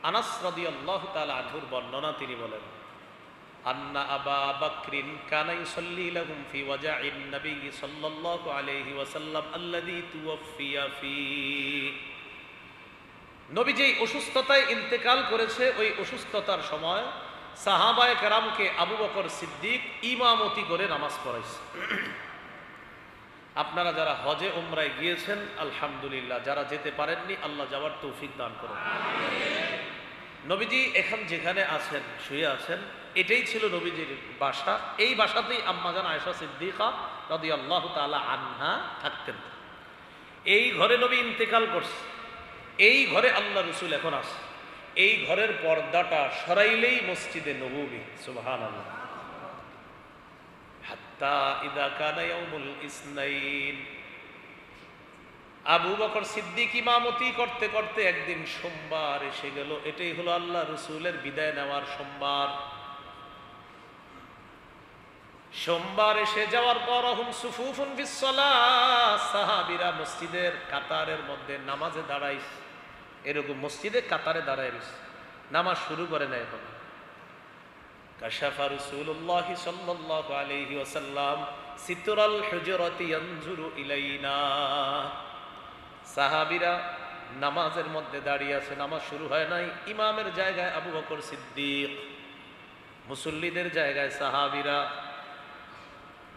আনাস রাদিয়াল্লাহু তাআলা আনহুর বর্ণনা, তিনি বলেন, আন্না আবা বকরিন কানা ইউসাল্লি লাহুম ফি ওয়াজাইন নবী সাল্লাল্লাহু আলাইহি ওয়াসাল্লাম আল্লাযী তুওয়াফিয়া ফি। নবী যেই অসুস্থতায় ইন্তেকাল করেছে, ওই অসুস্থতার সময় সাহাবায়ে কেরামকে আবু বকর সিদ্দিক ইমামতি করে নামাজ পড়াইছে। আপনারা যারা হজে উমরায় গিয়েছেন আলহামদুলিল্লাহ, যারা যেতে পারেননি আল্লাহ যাওয়ার তৌফিক দান করুন। নবীজি এখন যেখানে আছেন, শুয়ে আছেন, এটাই ছিল নবীজির বাসা। এই বাসাতেই আম্মাজান আয়েশা সিদ্দিকা রাদিয়াল্লাহু তাআলা আনহা থাকতেন। এই ঘরে নবী ইন্তেকাল করছে, এই ঘরে আল্লাহ রসুল এখন আছে। এই ঘরের পর্দাটা সরাইলেই মসজিদে নববী। সুবহানাল্লাহ। হাত্তা ইযা কানা ইয়াউমুল ইসনাইন, আবু বকর সিদ্দিক ইমামতি করতে করতে একদিন সোমবার এসে গেল। এটাই হলো আল্লাহ রসুলের বিদায় নেওয়ার সোমবার। সোমবার এসে যাওয়ার পর হুম সুফুফুন ফিস সালাহ, সাহাবীরা মসজিদের কাতারের মধ্যে নামাজে দাঁড়াইছে। এরকম মসজিদে কাতারে দাঁড়ায় রয়েছে, নামাজ শুরু করে না এখন। কাশাফা রাসূলুল্লাহ সাল্লাল্লাহু আলাইহি ওয়াসাল্লাম সিতরাল হুজরাতি ইয়ানজুরু ইলাইনা। সাহাবীরা নামাজের মধ্যে দাঁড়িয়ে আছে, নামাজ শুরু হয় নাই। ইমামের জায়গায় আবু বকর সিদ্দিক, মুসল্লিদের জায়গায় সাহাবীরা।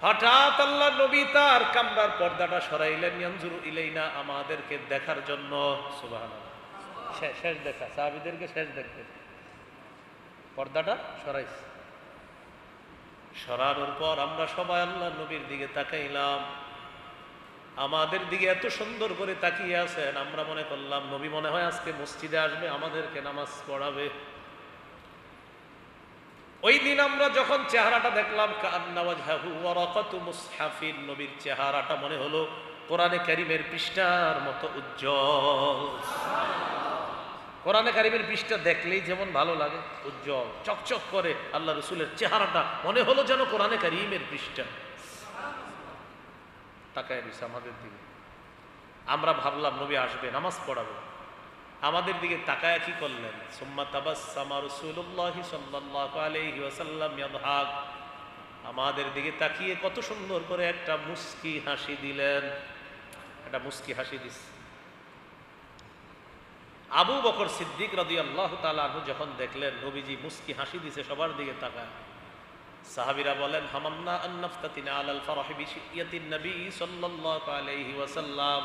হঠাৎ আল্লাহ নবী তার কামরার পর্দাটা সরাইলেন, ইয়ানজুরু ইলাইনা, আমাদেরকে দেখার জন্য। সুবহানাল্লাহ। শেষ দেখা, সাহাবীদেরকে শেষ দেখতে পর্দাটা সরাইছে। সরানোর পর আমরা সবাই আল্লাহ নবীর দিকে তাকাইলাম। আমাদের দিকে এত সুন্দর করে তাকিয়ে আছেন, আমরা মনে করলাম নবী মনে হয় আজকে মসজিদে আসবে, আমাদেরকে নামাজ পড়াবে। ওই দিন আমরা যখন চেহারাটা দেখলাম, কান্না ওয়াজহাহু ওয়ারাকাতু মুসহাফিন, নবীর চেহারাটা মনে হলো কোরআনে কারীমের পৃষ্ঠার মতো উজ্জ্বল। কোরআনে কারীমের পৃষ্ঠা দেখলেই যেমন ভালো লাগে, উজ্জ্বল চকচক করে, আল্লাহ রসুলের চেহারাটা মনে হলো যেন কোরআনে কারীমের পৃষ্ঠা। তাকায় দিছে আমাদের দিকে। আমরা ভাবলাম নবী আসবে, নামাজ পড়াবে। আমাদের দিকে তাকায় কি করলেন? সুম্মা তাবাসসামা রাসূলুল্লাহ সাল্লাল্লাহু আলাইহি ওয়াসাল্লাম ইয়াদহাক, আমাদের দিকে তাকিয়ে কত সুন্দর করে একটা মুস্কি হাসি দিলেন। একটা মুস্কি হাসি দিস। আবু বকর সিদ্দিক রাদিয়াল্লাহু তাআলা আনহু যখন দেখলেন নবীজি মুস্কি হাসি দিছে, সবার দিকে তাকায়। সাহাবীরা বলেন, হামামনা আন নাফতাতিনা আলাল ফারহি বিশিয়াতিন নবী সাল্লাল্লাহু আলাইহি ওয়াসাল্লাম,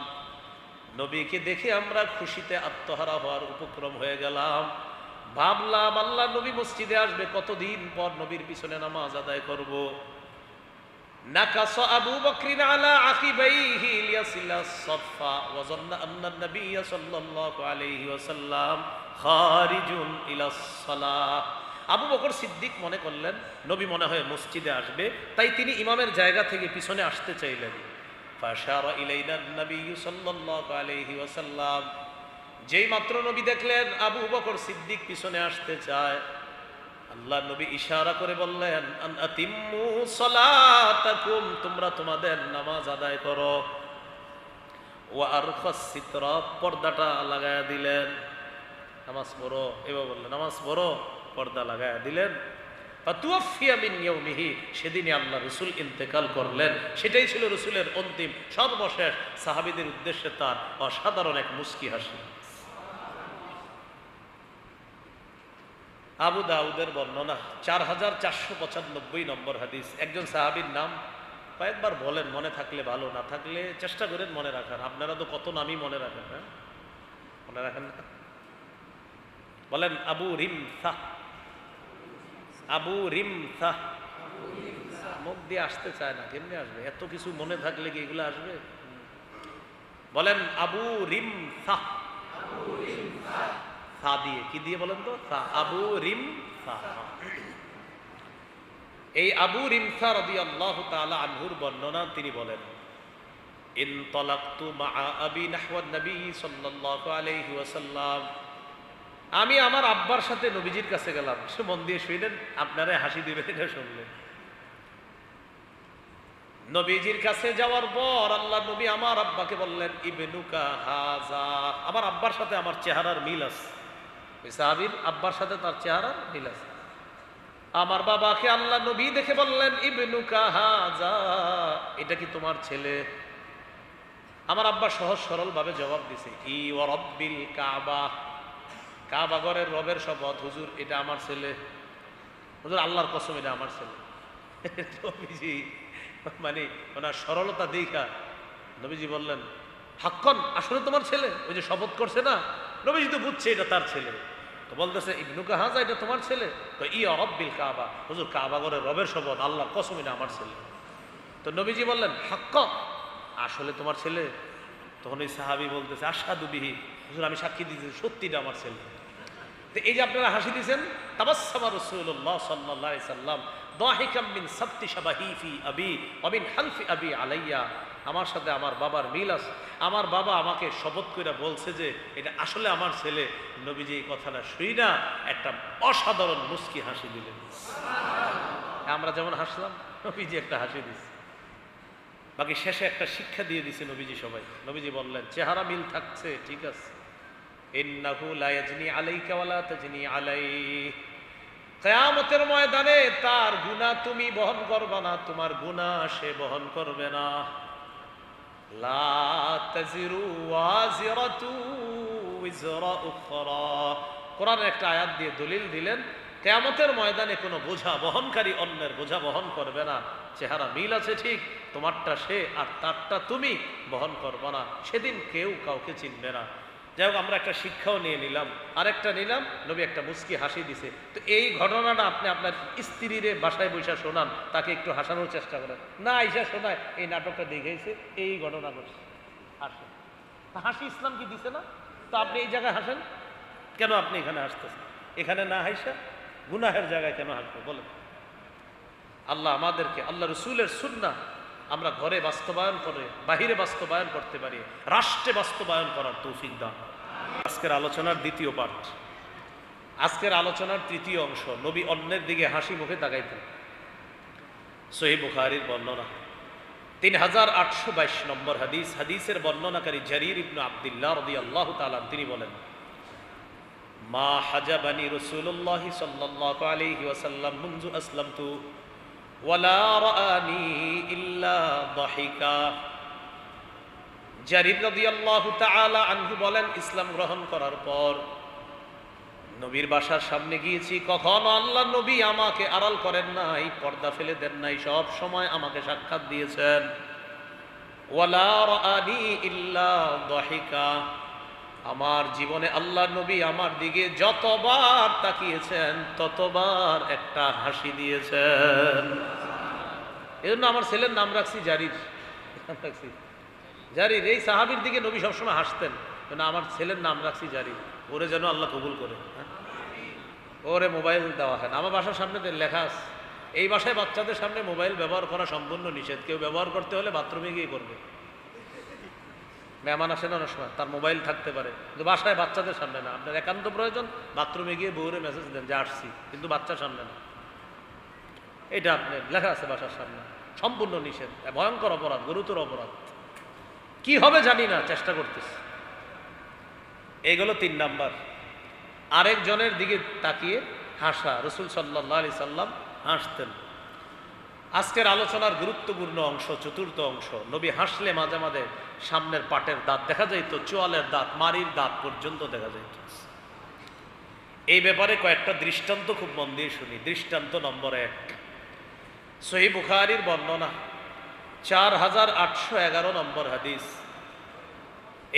নবীকে দেখে আমরা খুশিতে আত্মহারা হওয়ার উপক্রম হয়ে গেলাম। ভাবলাম আল্লাহ নবী মসজিদে আসবে, কতদিন পর নবীর পিছনে নামাজ আদায় করব। নাকাসা আবু বকরিন আলা আকিবাইহি লিয়াসিলা সাফা ওয়া যান্না আন্না নবী সাল্লাল্লাহু আলাইহি ওয়াসাল্লাম খারিজুন ইলাস সালাহ। আবু বকর সিদ্দিক মনে করলেন নবী মনে হয় মসজিদে আসবে, তাই তিনি ইমামের জায়গা থেকে পিছনে আসতে চাইলেন। ফাশারা ইলাইনা নবী সাল্লাল্লাহু আলাইহি ওয়াসাল্লাম, যেই মাত্র নবী দেখলেন আবু বকর সিদ্দিক পিছনে আসতে চায়, আল্লাহ নবী ইশারা করে বললেন, আন আতিম্মু সালাতাকুম, তোমরা তোমাদের নামাজ আদায় করো। ওয়া আরখাস সিতরা, পর্দাটা লাগায়া দিলেন, নামাজ পড়ো। এবার বললেন নামাজ পড়ো, পর্দা লাগায়া দিলেন। ফাতুওয়াফিয়া মিন ইয়াউমিহি, সেদিনই আল্লাহ রসুল ইন্তেকাল করলেন। সেটাই ছিল রসুলের অন্তিম সর্বশেষ সাহাবীদের উদ্দেশ্যে তার অসাধারণ এক মুস্কি হাসি। আবু দাউদের বর্ণনা 4495 নম্বর হাদিস। একজন সাহাবীর নাম কয়েকবার বলেন, মনে থাকলে ভালো, না থাকলে চেষ্টা করেন মনে রাখার। আপনারা তো কত নামই মনে রাখেন, হ্যাঁ মনে রাখেন না? বলেন আবু রিমসা। আবু রিমসা, মুখ দিয়ে আসতে চায় না, কেমনি আসবে? এত কিছু মনে থাকলে কি এগুলো আসবে? বলেন আবু রিমসা। সা দিয়ে, কি দিয়ে বলেন তো? সা। আবু রিমসা। এই আবু রিমসা রাদিয়াল্লাহু তাআলা আনহুর বর্ণনা, তিনি বলেন, ইনতালাকতু মাআ আবি নাহওয়া নবী সাল্লাল্লাহু আলাইহি ওয়াসাল্লাম, আমি আমার আব্বার সাথে নবীজির কাছে গেলাম। সে মন দিয়ে শুনলেন, আপনারা হাসি দিবেন এটা শুনলেন। নবীজির কাছে যাওয়ার পর আল্লাহ নবী আমার আব্বাকে বললেন, ইবনুকা হাযা, আমার আব্বার সাথে আমার চেহারার মিল আছে। ওই সাহাবীর আব্বার সাথে তার চেহারা মিল আছে। আমার বাবাকে আল্লাহ নবী দেখে বললেন, ইবনুকা হাযা, এটা কি তোমার ছেলে? আমার আব্বা সহজ সরল ভাবে জবাব দিছে, ই ওয়া রাব্বিল কাবা, কাবা ঘরের রবের শপথ হুজুর, এটা আমার ছেলে। হুজুর আল্লাহর কসম, এটা আমার ছেলে। নবীজি মানে ওনার সরলতা দেখা নবীজি বললেন, হাক্কন, আসলে তোমার ছেলে? ওই যে শপথ করছে না, নবীজি তো বুঝছে এটা তার ছেলে, তো বলতেছে ইবনুকা হাযা, এটা তোমার ছেলে? তো ই রাব্বিল কাবা, হুজুর কাবা ঘরের রবের শপথ, আল্লাহর কসম, এটা আমার ছেলে। তো নবীজি বললেন, হাক্কন, আসলে তোমার ছেলে? তখন ওই সাহাবী বলতেছে, আশহাদু বিহি, হুজুর আমি সাক্ষী দিতেছি সত্যিটা আমার ছেলে। তো এই যে আপনারা হাসি দিয়েছেন, তাবাসসামা রাসূলুল্লাহ সাল্লাল্লাহু আলাইহি সাল্লাম দাহিকাম মিন সাবতি শাবাহি ফি আবি ওয়া মিন হালফি আবি আলাইয়া, আমার সাথে আমার বাবার মিল আছে, আমার বাবা আমাকে শপথ করে বলছে যে এটা আসলে আমার ছেলে। নবীজি এই কথাটা শুই না একটা অসাধারণ মুস্কি হাসি দিলেন। আমরা যেমন হাসলাম, নবীজি একটা হাসি দিচ্ছে। বাকি শেষে একটা শিক্ষা দিয়ে দিছে নবীজি সবাই। নবীজি বললেন, চেহারা মিল থাকছে ঠিক আছে, ইন্নাহু লা ইয়াজনি আলাইকা ওয়া লা তাজনি আলাইহি, কিয়ামতের ময়দানে তার গুনাহ তুমি বহন করবে না, তোমার গুনাহ সে বহন করবে না। লা তাজিরু ওয়াজিরাতু উযরা উখরা, কোরআনের একটা আয়াত দিয়ে দলিল দিলেন, কিয়ামতের ময়দানে কোনো বোঝা বহনকারী অন্যের বোঝা বহন করবে না। চেহারা মিল আছে ঠিক, তোমারটা সে আর তারটা তুমি বহন করবে না, সেদিন কেউ কাউকে চিনবে না। যাই হোক, আমরা একটা শিক্ষাও নিয়ে নিলাম, আরেকটা নিলাম, নবী একটা মুস্কি হাসি দিছে। তো এই ঘটনাটা আপনি আপনার স্ত্রীরে বাসায় বসে শোনান, তাকে একটু হাসানোর চেষ্টা করেন, না আইসা শোনায় এই নাটকটা দেখেছে, এই ঘটনা ঘটছে, হাসেন। হাসি ইসলাম কি দিছে না? তো আপনি এই জায়গায় হাসেন কেন? আপনি এখানে হাসতেছেন, এখানে না হাসা গুনাহের জায়গায় কেন হাসবো বলেন? আল্লাহ আমাদেরকে আল্লাহ রসুলের সুন্নাহ আমরা ঘরে বাস্তবায়ন করে, বাহিরে বাস্তবায়ন করতে পারি, রাষ্ট্রে বাস্তবায়ন করার তৌফিক দান। আজকের আলোচনার দ্বিতীয় পার্ট, আজকের আলোচনার তৃতীয় অংশ, নবী অন্যের দিকে হাসি মুখে তাকাইতেন। সহিহ বুখারীর বর্ণনা 3822 নম্বর হাদিস, হাদিসের বর্ণনাকারী জারীর ইবনে আব্দুল্লাহ রাদিয়াল্লাহু তাআলা তিনি বলেন, মা হাজাবানি রাসূলুল্লাহ সাল্লাল্লাহু আলাইহি ওয়াসাল্লাম মুনযু আসলামতু ওয়ালা রাআনি ইল্লা দাহিকা। জারীর রাদিয়াল্লাহু তাআলা আনহু বলেন, ইসলাম গ্রহণ করার পর নবীর বাসার সামনে গিয়েছি, কখনো আল্লাহ নবী আমাকে আড়াল করেন নাই, পর্দা ফেলে দেন নাই, সব সময় আমাকে সাক্ষাৎ দিয়েছেন। ওয়ালা রাআনি ইল্লা দাহিকা, আমার জীবনে আল্লাহ নবী আমার দিকে যতবার তাকিয়েছেন ততবার একটা হাসি দিয়েছেন। এজন্য আমার ছেলের নাম রাখছি জারির, জারির। এই সাহাবীর দিকে নবী সবসময় হাসতেন, আমার ছেলের নাম রাখছি জারির, ওরে যেন আল্লাহ কবুল করে। ওরে মোবাইল দেওয়া হয় না, আমার বাসার সামনে লেখা আছে, এই বাসায় বাচ্চাদের সামনে মোবাইল ব্যবহার করা সম্পূর্ণ নিষেধ, কেউ ব্যবহার করতে হলে বাথরুমে গিয়ে করবে। মেহমান আসে না অনেক সময়, তার মোবাইল থাকতে পারে, কিন্তু বাসায় বাচ্চাদের সামনে না। আপনার একান্ত প্রয়োজন, বাথরুমে গিয়ে বউরে মেসেজ দেন যে আসছি, কিন্তু বাচ্চার সামনে না। এটা আপনার লেখা আছে বাসার সামনে, সম্পূর্ণ নিষেধ, ভয়ঙ্কর অপরাধ, গুরুতর অপরাধ। কি হবে জানি না, চেষ্টা করতেছি। এইগুলো 3 নাম্বার। আরেকজনের দিকে তাকিয়ে হাসা, রাসূল সাল্লাল্লাহু আলাইহি সাল্লাম হাসতেন। আজকের আলোচনার গুরুত্বপূর্ণ অংশ, চতুর্থ অংশ, নবী হাসলে মাঝে মাঝে সামনের পাটের দাঁত দেখা যাইত, চোয়ালের দাঁত, মাড়ির দাঁত পর্যন্ত দেখা যাইত। এই ব্যাপারে কয়েকটা দৃষ্টান্ত খুব মন দিয়ে শুনি। দৃষ্টান্ত নম্বর 1, সহিহ বুখারীর বর্ণনা 4811 নম্বর হাদিস।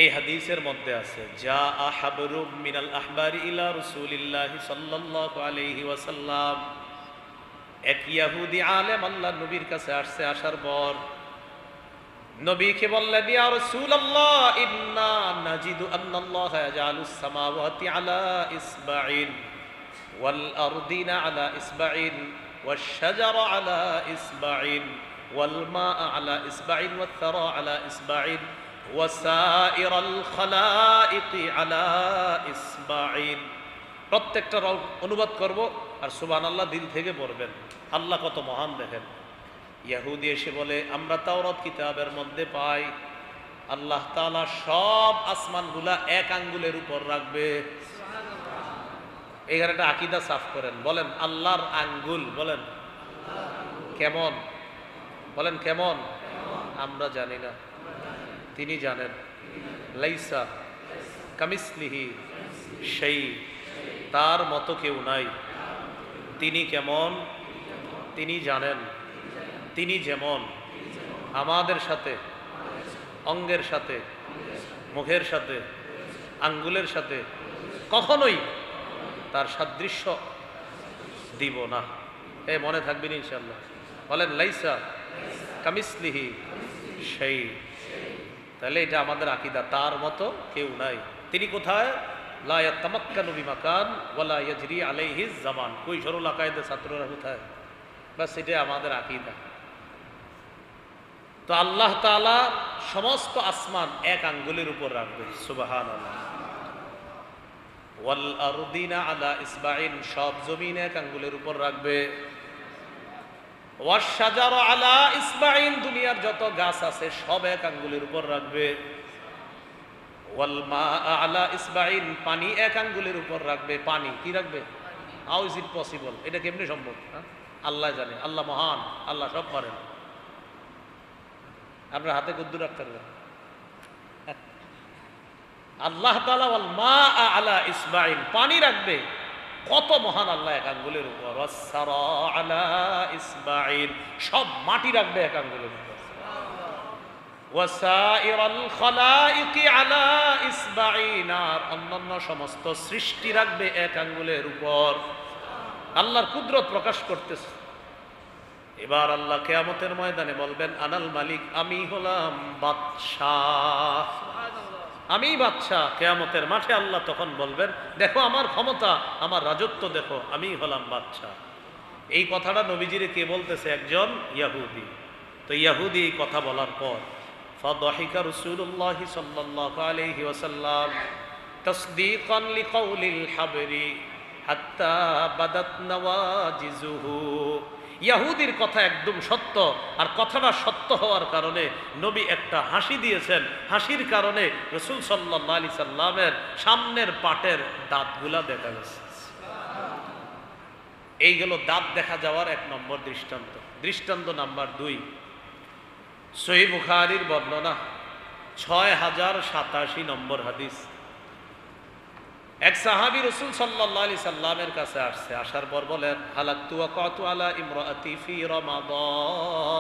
এই হাদিসের মধ্যে আছে, যা আহাবরুম মিনাল আহবারি ইলা রাসূলিল্লাহি সাল্লাল্লাহু আলাইহি ওয়াসাল্লাম, এক ইহুদি আলেম আল্লাহ নবীর কাছে আসছে। আসার পর নবীকে বললেন, ইয়া রাসূলুল্লাহ, ইন্না নাজিদু আন্নাল্লাহা ইয়াজআলুস সামাওয়াতি আলা ইসবাইন ওয়াল আরদিনা আলা ইসবাইন ওয়াশ শাজারা আলা ইসবাইন ওয়াল মা'a আলা ইসবাইন ওয়াত থারা আলা ইসবাইন ওয়াসাইরাল খালাইকি আলা ইসবাইন। প্রত্যেকটার অনুবাদ করব আর সুবহানাল্লাহ দিল থেকে পড়বেন। আল্লাহ কত মহান দেখেন। ইহুদি এসে বলে, আমরা তাওরাত কিতাবের মধ্যে পাই আল্লাহ তাআলা সব আসমানগুলা 1 আঙ্গুলের উপর রাখবে। এইখানে একটা আকীদা সাফ করেন, বলেন আল্লাহর আঙ্গুল, বলেন কেমন, বলেন কেমন? আমরা জানি না, তিনি জানেন। লাইসা কামিসলিহি সেই, তার মতো কেউ নাই। তিনি কেমন, তিনি জানেন। তিনি যেমন আমাদের সাথে, অঙ্গের সাথে, মুখের সাথে, আঙ্গুলের সাথে কখনোই তার সাদৃশ্য দিব না। এ মনে থাকবেন ইনশাআল্লাহ। বলেন লাইসা কামিসলিহি সেই। তাহলে এটা আমাদের আকীদা, তার মতো কেউ নাই। তিনি কোথায়? লা ইয়াতামাক্কানু বিমাকান ওয়ালা ইয়াজরি আলাইহি জামান। কৈশোরুল আকায়েদের ছাত্ররা কোথায়? বাস এটাই আমাদের আকীদা। তো আল্লাহ তাআলা সমস্ত আসমান এক আঙ্গুলের উপর রাখবে, সুবহানাল্লাহ। ওয়াল আরদিনা আলা ইসবাইন, সব জমিন এক আঙ্গুলের উপর রাখবে। ওয়াশ শাজারা আলা ইসবাইন, দুনিয়ার যত গাছ আছে সব এক আঙ্গুলের উপর রাখবে। ওয়াল মা আলা ইসবাইন, পানি এক আঙ্গুলের উপর রাখবে। পানি কি রাখবে? How is it possible? এটা কেমনে সম্ভব? আল্লাহ জানে, আল্লাহ মহান, আল্লাহ সব পারেন। আপনার হাতে কুদ্দুর রাখতে পারবেন? আল্লাহ তাআলা ওয়াল মা আলা ইসবাইন, পানি রাখবে। কত মহান আল্লাহ এক আঙ্গুলের উপর। ওয়াসসারা আলা ইসবাইন, সব মাটি রাখবে এক আঙ্গুলের উপর। ওয়াসাইরাল খালাইকি আলা ইসবাইন, আর অন্যান্য সমস্ত সৃষ্টি রাখবে এক আঙ্গুলের উপর। আল্লাহর কুদরত প্রকাশ করতেছে। এবার আল্লাহ কিয়ামতের ময়দানে বলবেন আনাল মালিক, আমি হলাম বাদশাহ, আমি বাদশাহ। কিয়ামতের মাঠে আল্লাহ তখন বলবেন দেখো আমার ক্ষমতা, আমার রাজত্ব দেখো, আমি হলাম বাদশাহ। এই কথাটা নবীজিরে কে বলতেছে? একজন ইয়াহুদি। তো ইয়াহুদি এই কথা বলার পর ফাদাহিকা রাসূলুল্লাহ সাল্লাল্লাহু আলাইহি ওয়াসাল্লাম তাসদীকান লিকাউলিল হাবরি হাত্তা বাদাত নওয়াজিজুহু। ইয়াহুদির কথা একদম সত্য, আর কথাটা সত্য হওয়ার কারণে নবী একটা হাসি দিয়েছেন। হাসির কারণে রাসূল সাল্লাল্লাহু আলাইহি সাল্লামের সামনের পাটের দাঁতগুলা দেখা গেছে। এইগুলো দাঁত দেখা যাওয়ার এক নম্বর দৃষ্টান্ত। দৃষ্টান্ত নাম্বার 2, সহিহ বুখারীর বর্ণনা 6087 নম্বর হাদিস। এক সাহাবী রাসূল সাল্লাল্লাহু আলাইহি সাল্লামের কাছে আসছে। আসার পর বলেন হালাকতু ওয়াকাতু আলা ইমরাআতি ফি রমাদান,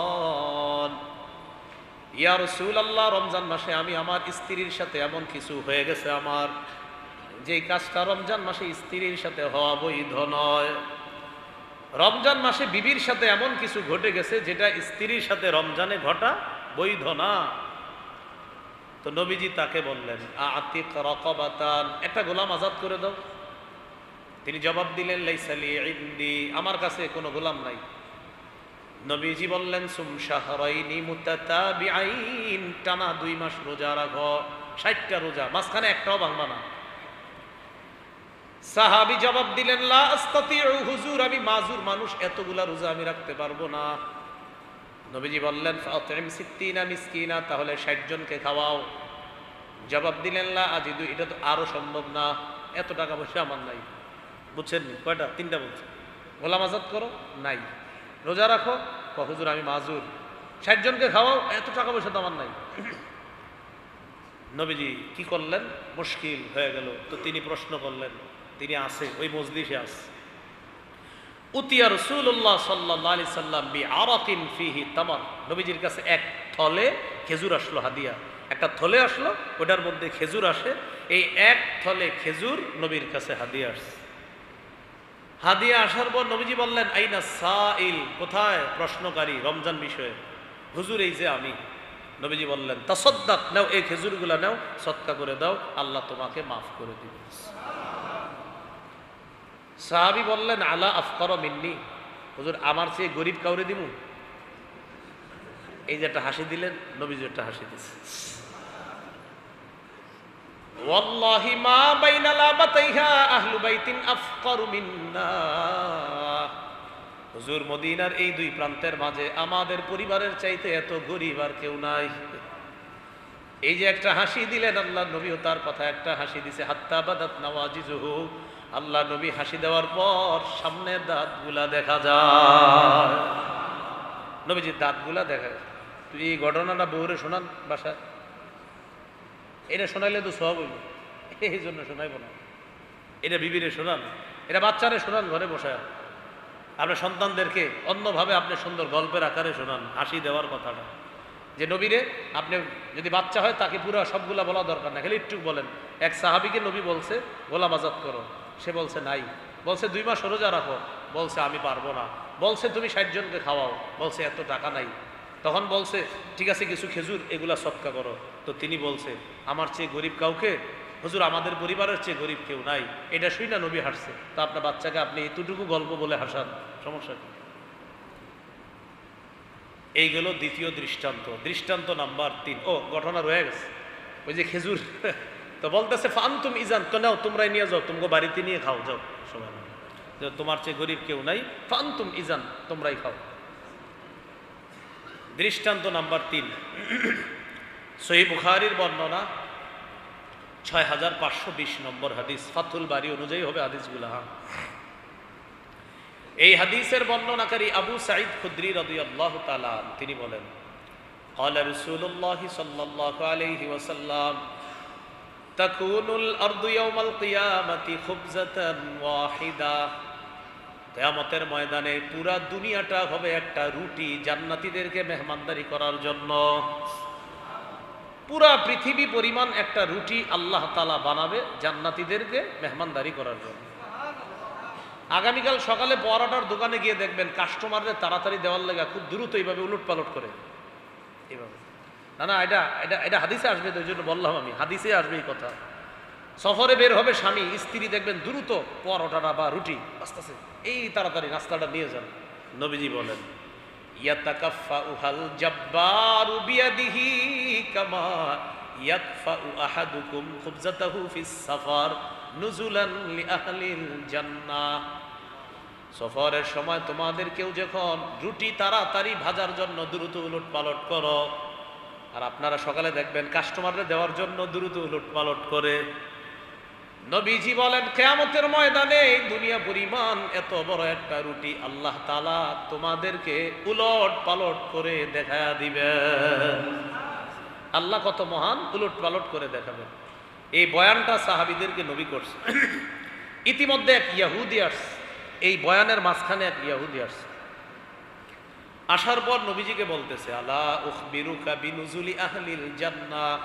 ইয়া রাসূলুল্লাহ, রমজান মাসে আমি আমার স্ত্রীর সাথে এমন কিছু হয়ে গেছে আমার, যেই কাজটা রমজান মাসে স্ত্রীর সাথে হওয়া বৈধ নয়। রমজান মাসে বিবির সাথে এমন কিছু ঘটে গেছে যেটা স্ত্রীর সাথে রমজানে ঘটা বৈধ না। তো নবীজি তাকে বললেন আতিক রাকাবাতান, একটা গোলাম আজাদ করে দাও। তিনি জবাব দিলেন লাইসা লি ইনদি, আমার কাছে কোনো গোলাম নাই। নবীজি বললেন সুম শাহরাইনি মুতাতাবিআইন, টানা 2 মাস রোজা রাখো, 60টা রোজা, মাঝখানে একটাও ভাঙবা না। সাহাবী জবাব দিলেন লা আস্তাতিউ হুজুর, আমি মাজুর মানুষ, এতগুলা রোজা আমি রাখতে পারবো না। নবীজি বললেন ফাতিম 60 মিসকিনা, তাহলে 60 জনকে খাওয়াও। জবাব দিলেন লা আজিদু, এটা তো আরো সম্ভব না, এত টাকা পয়সা আমার নাই। বুঝছেন কয়টা? 3টা বলছে। গোলাম আজাদ করো, নাই। রোজা রাখো, হুজুর আমি মাজুর, 60 জনকে খাওয়াও, এত টাকা পয়সা তো আমার নাই। নবীজি কি করলেন? মুশকিল হয়ে গেল। তো তিনি প্রশ্ন করলেন, তিনি আছে ওই মজলিসে আছে। উতিয়া রাসূলুল্লাহ সাল্লাল্লাহু আলাইহি সাল্লাম বিআরাকিন ফিহি তামার, নবীজির কাছে এক থলে খেজুর আসলো হাদিয়া। একটা থলে আসলো, ওটার মধ্যে খেজুর আসে। এই এক থলে খেজুর নবীর কাছে হাদিয়া আসছে। হাদিয়া আসার পর নবীজি বললেন আইনা সাইল, কোথায় প্রশ্নকারী রমজান বিষয়ে? হুজুর এই যে আমি। নবীজি বললেন তাসাদ্দাক, নাও এই খেজুরগুলা নাও, সদকা করে দাও, আল্লাহ তোমাকে মাফ করে দিবে। সাহাবী বললেন আলা আফকার মিন্নি, হুজুর আমার চেয়ে গরিব কাউরে দিমু? এই যে একটা হাসি দিলেন, নবীজি একটা হাসি দিছে। ওয়াল্লাহি মা বাইনা লাবাতাইহা আহলু বাইতিন আফকারু মিন্না, হুজুর মদিনার এই 2 প্রান্তের মাঝে আমাদের পরিবারের চাইতে এত গরিব আর কেউ নাই। এই যে একটা হাসি দিলেন, আল্লাহ নবীও তার কথা একটা হাসি দিছে। হাত্তা বাদাত নওয়াজিজুহু, আল্লাহ নবী হাসি দেওয়ার পর সামনের দাঁতগুলা দেখা যায়, নবীজির দাঁতগুলা দেখা যায়। তুই এই ঘটনাটা বউরে শোনান বাসায়, এটা শোনাইলে তো সব হইল, এই জন্য শোনাইব না। এটা বিবিরে শোনান, এটা বাচ্চারে শোনান ঘরে বসে। আপনার সন্তানদেরকে অন্যভাবে আপনি সুন্দর গল্পের আকারে শোনান হাসি দেওয়ার কথাটা। যে নবীরে আপনি যদি বাচ্চা হয় তাকে পুরো সবগুলা বলা দরকার না, খালি একটু বলেন। এক সাহাবীকে নবী বলছে গোলাম আজাদ করো, সে বলছে নাই। বলছে 2 মাস রোজা রাখো, বলছে আমি পারবো না। বলছে তুমি 60 জনকে খাওয়াও, বলছে এত টাকা নাই। তখন বলছে ঠিক আছে কিছু খেজুর এগুলা সৎকা করো। তো তিনি বলছে আমার চেয়ে গরিব কাউকে, হুজুর আমাদের পরিবারের চেয়ে গরিব কেউ নাই। এটা শুই না নবী হাসছে। তো আপনার বাচ্চাকে আপনি এতটুকু গল্প বলে হাসান, সমস্যা কি? এইগুলো দ্বিতীয় দৃষ্টান্ত। দৃষ্টান্ত নাম্বার 3, ও ঘটনা রয়ে গেছে, ওই যে খেজুর তো বলতেছে ফান্তুম ইজান, তো নাও তোমরাই নিয়ে যাও, তোমাকে বাড়িতে নিয়ে খাও, যাও সবাই, তোমার চেয়ে গরিব কেউ নাই, ফান্তুম ইজান তোমরাই খাও। দৃষ্টান্ত নাম্বার 3, সহিহ বুখারীর বর্ণনা 6520 নম্বর হাদিস, ফাথুল বারী অনুযায়ী হবে হাদিসগুলা। এই হাদিসের বর্ণনাকারী আবু সাঈদ খুদরি রাদিয়াল্লাহু তাআলা তিনি বলেন ক্বালা রাসূলুল্লাহ সাল্লাল্লাহু আলাইহি ওয়াসাল্লাম তাকুনুল আরদু ইয়াওমাল কিয়ামাতি খুবজাতান ওয়াহিদা, কিয়ামতের ময়দানে পুরা দুনিয়াটা হবে একটা রুটি জান্নাতীদেরকে মেহমানদারি করার জন্য। পুরা পৃথিবী পরিমাণ একটা রুটি আল্লাহ তাআলা বানাবে জান্নাতীদেরকে মেহমানদারি করার জন্য। আগামীকাল সকালে পরোটার দোকানে গিয়ে দেখবেন কাস্টমারদের তাড়াতাড়ি দেওয়ার লাগা খুব দ্রুত এইভাবে উলট পালট করে, এইভাবে। না না, এটা এটা এটা হাদিসে আসবে, তো ওই জন্য বললাম আমি, হাদিসে আসবে এই কথা। সফরে বের হবে স্বামী, স্ত্রী দেখবেন দ্রুত পরোটাটা বা রুটি আস্তে আস্তে এই তাড়াতাড়ি নাস্তাটা নিয়ে যান। নবীজি বলেন ইয়াতাকাফাউহাল জাব্বারু বিয়াদিহি কামা ইয়াকফাউ আহাদুকুম খুবজাতাহু ফিস সাফার নুজুলান লিআহলিল জান্নাহ। সফরের সময় তোমাদের কেউ যখন রুটি তাড়াতাড়ি ভাজার জন্য দ্রুত উলট পালট করো, আর আপনারা সকালে দেখবেন কাস্টমারদের দেওয়ার জন্য দ্রুত উলট পালট করে। নবীজি বলেন কিয়ামতের ময়দানে দুনিয়া পরিমাণ এত বড় একটা রুটি আল্লাহ তাআলা তোমাদেরকে উলট পালট করে দেখায়া দিবেন। আল্লাহ কত মহান, উলট পালট করে দেখাবেন। এই বয়ানটা সাহাবীদেরকে নবী করছে। ইতিমধ্যে এক ইহুদি আসছে, এই বয়ানের মাঝখানে এক ইহুদি আসছে। আসার পর নবীজিকে বলতেছে আলা উখবিরুকা বিনুজুলি আহলিল জান্নাহ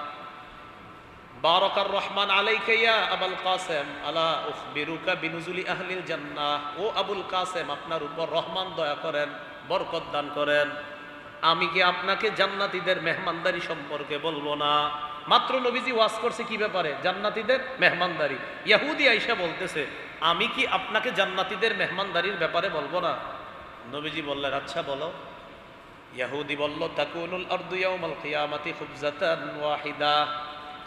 বারাকার রহমান আলাইকা ইয়া আবুল কাসেম, আলা উখবিরুকা বিনুজুলি আহলিল জান্নাহ, ও আবুল কাসেম আপনার উপর রহমান দয়া করেন, বরকত দান করেন। আমি কি আপনাকে জান্নাতীদের মেহমানদারি সম্পর্কে বলবো না? মাত্র নবীজি ওয়াজ করছে কি ব্যাপারে? জান্নাতীদের মেহমানদারি। ইহুদি আয়েশা বলতেছে আমি কি আপনাকে জান্নাতীদের মেহমানদারির ব্যাপারে বলবো না? নবীজি বললেন আচ্ছা বলো। ইহুদি বলল তাকুনুল আরদু ইয়াওমাল কিয়ামাতি খুবজাতান ওয়াহিদা,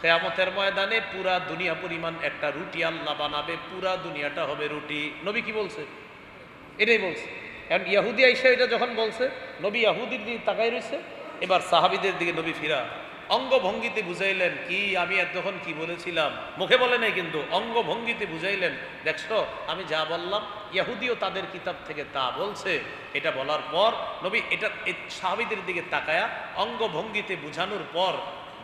কিয়ামতের ময়দানে পুরা দুনিয়া পরিমাণ একটা রুটি আল্লাহ বানাবে, পুরা দুনিয়াটা হবে রুটি। নবী কি বলছে? এটাই বলছে। এখন ইহুদি আয়েশা এটা যখন বলছে, নবী ইহুদির দিকে তাকাই রইছে, এবার সাহাবীদের দিকে নবী ফিরা অঙ্গভঙ্গিতে বুঝাইলেন কি আমি এতক্ষণ কি বলেছিলাম, মুখে বলে নাই কিন্তু অঙ্গভঙ্গিতে বুঝাইলেন দেখছো আমি যা বললাম ইহুদিও তাদের কিতাব থেকে তা বলছে। এটা বলার পর নবী এটা সাহাবীদের দিকে তাকায়া অঙ্গভঙ্গিতে বুঝানোর পর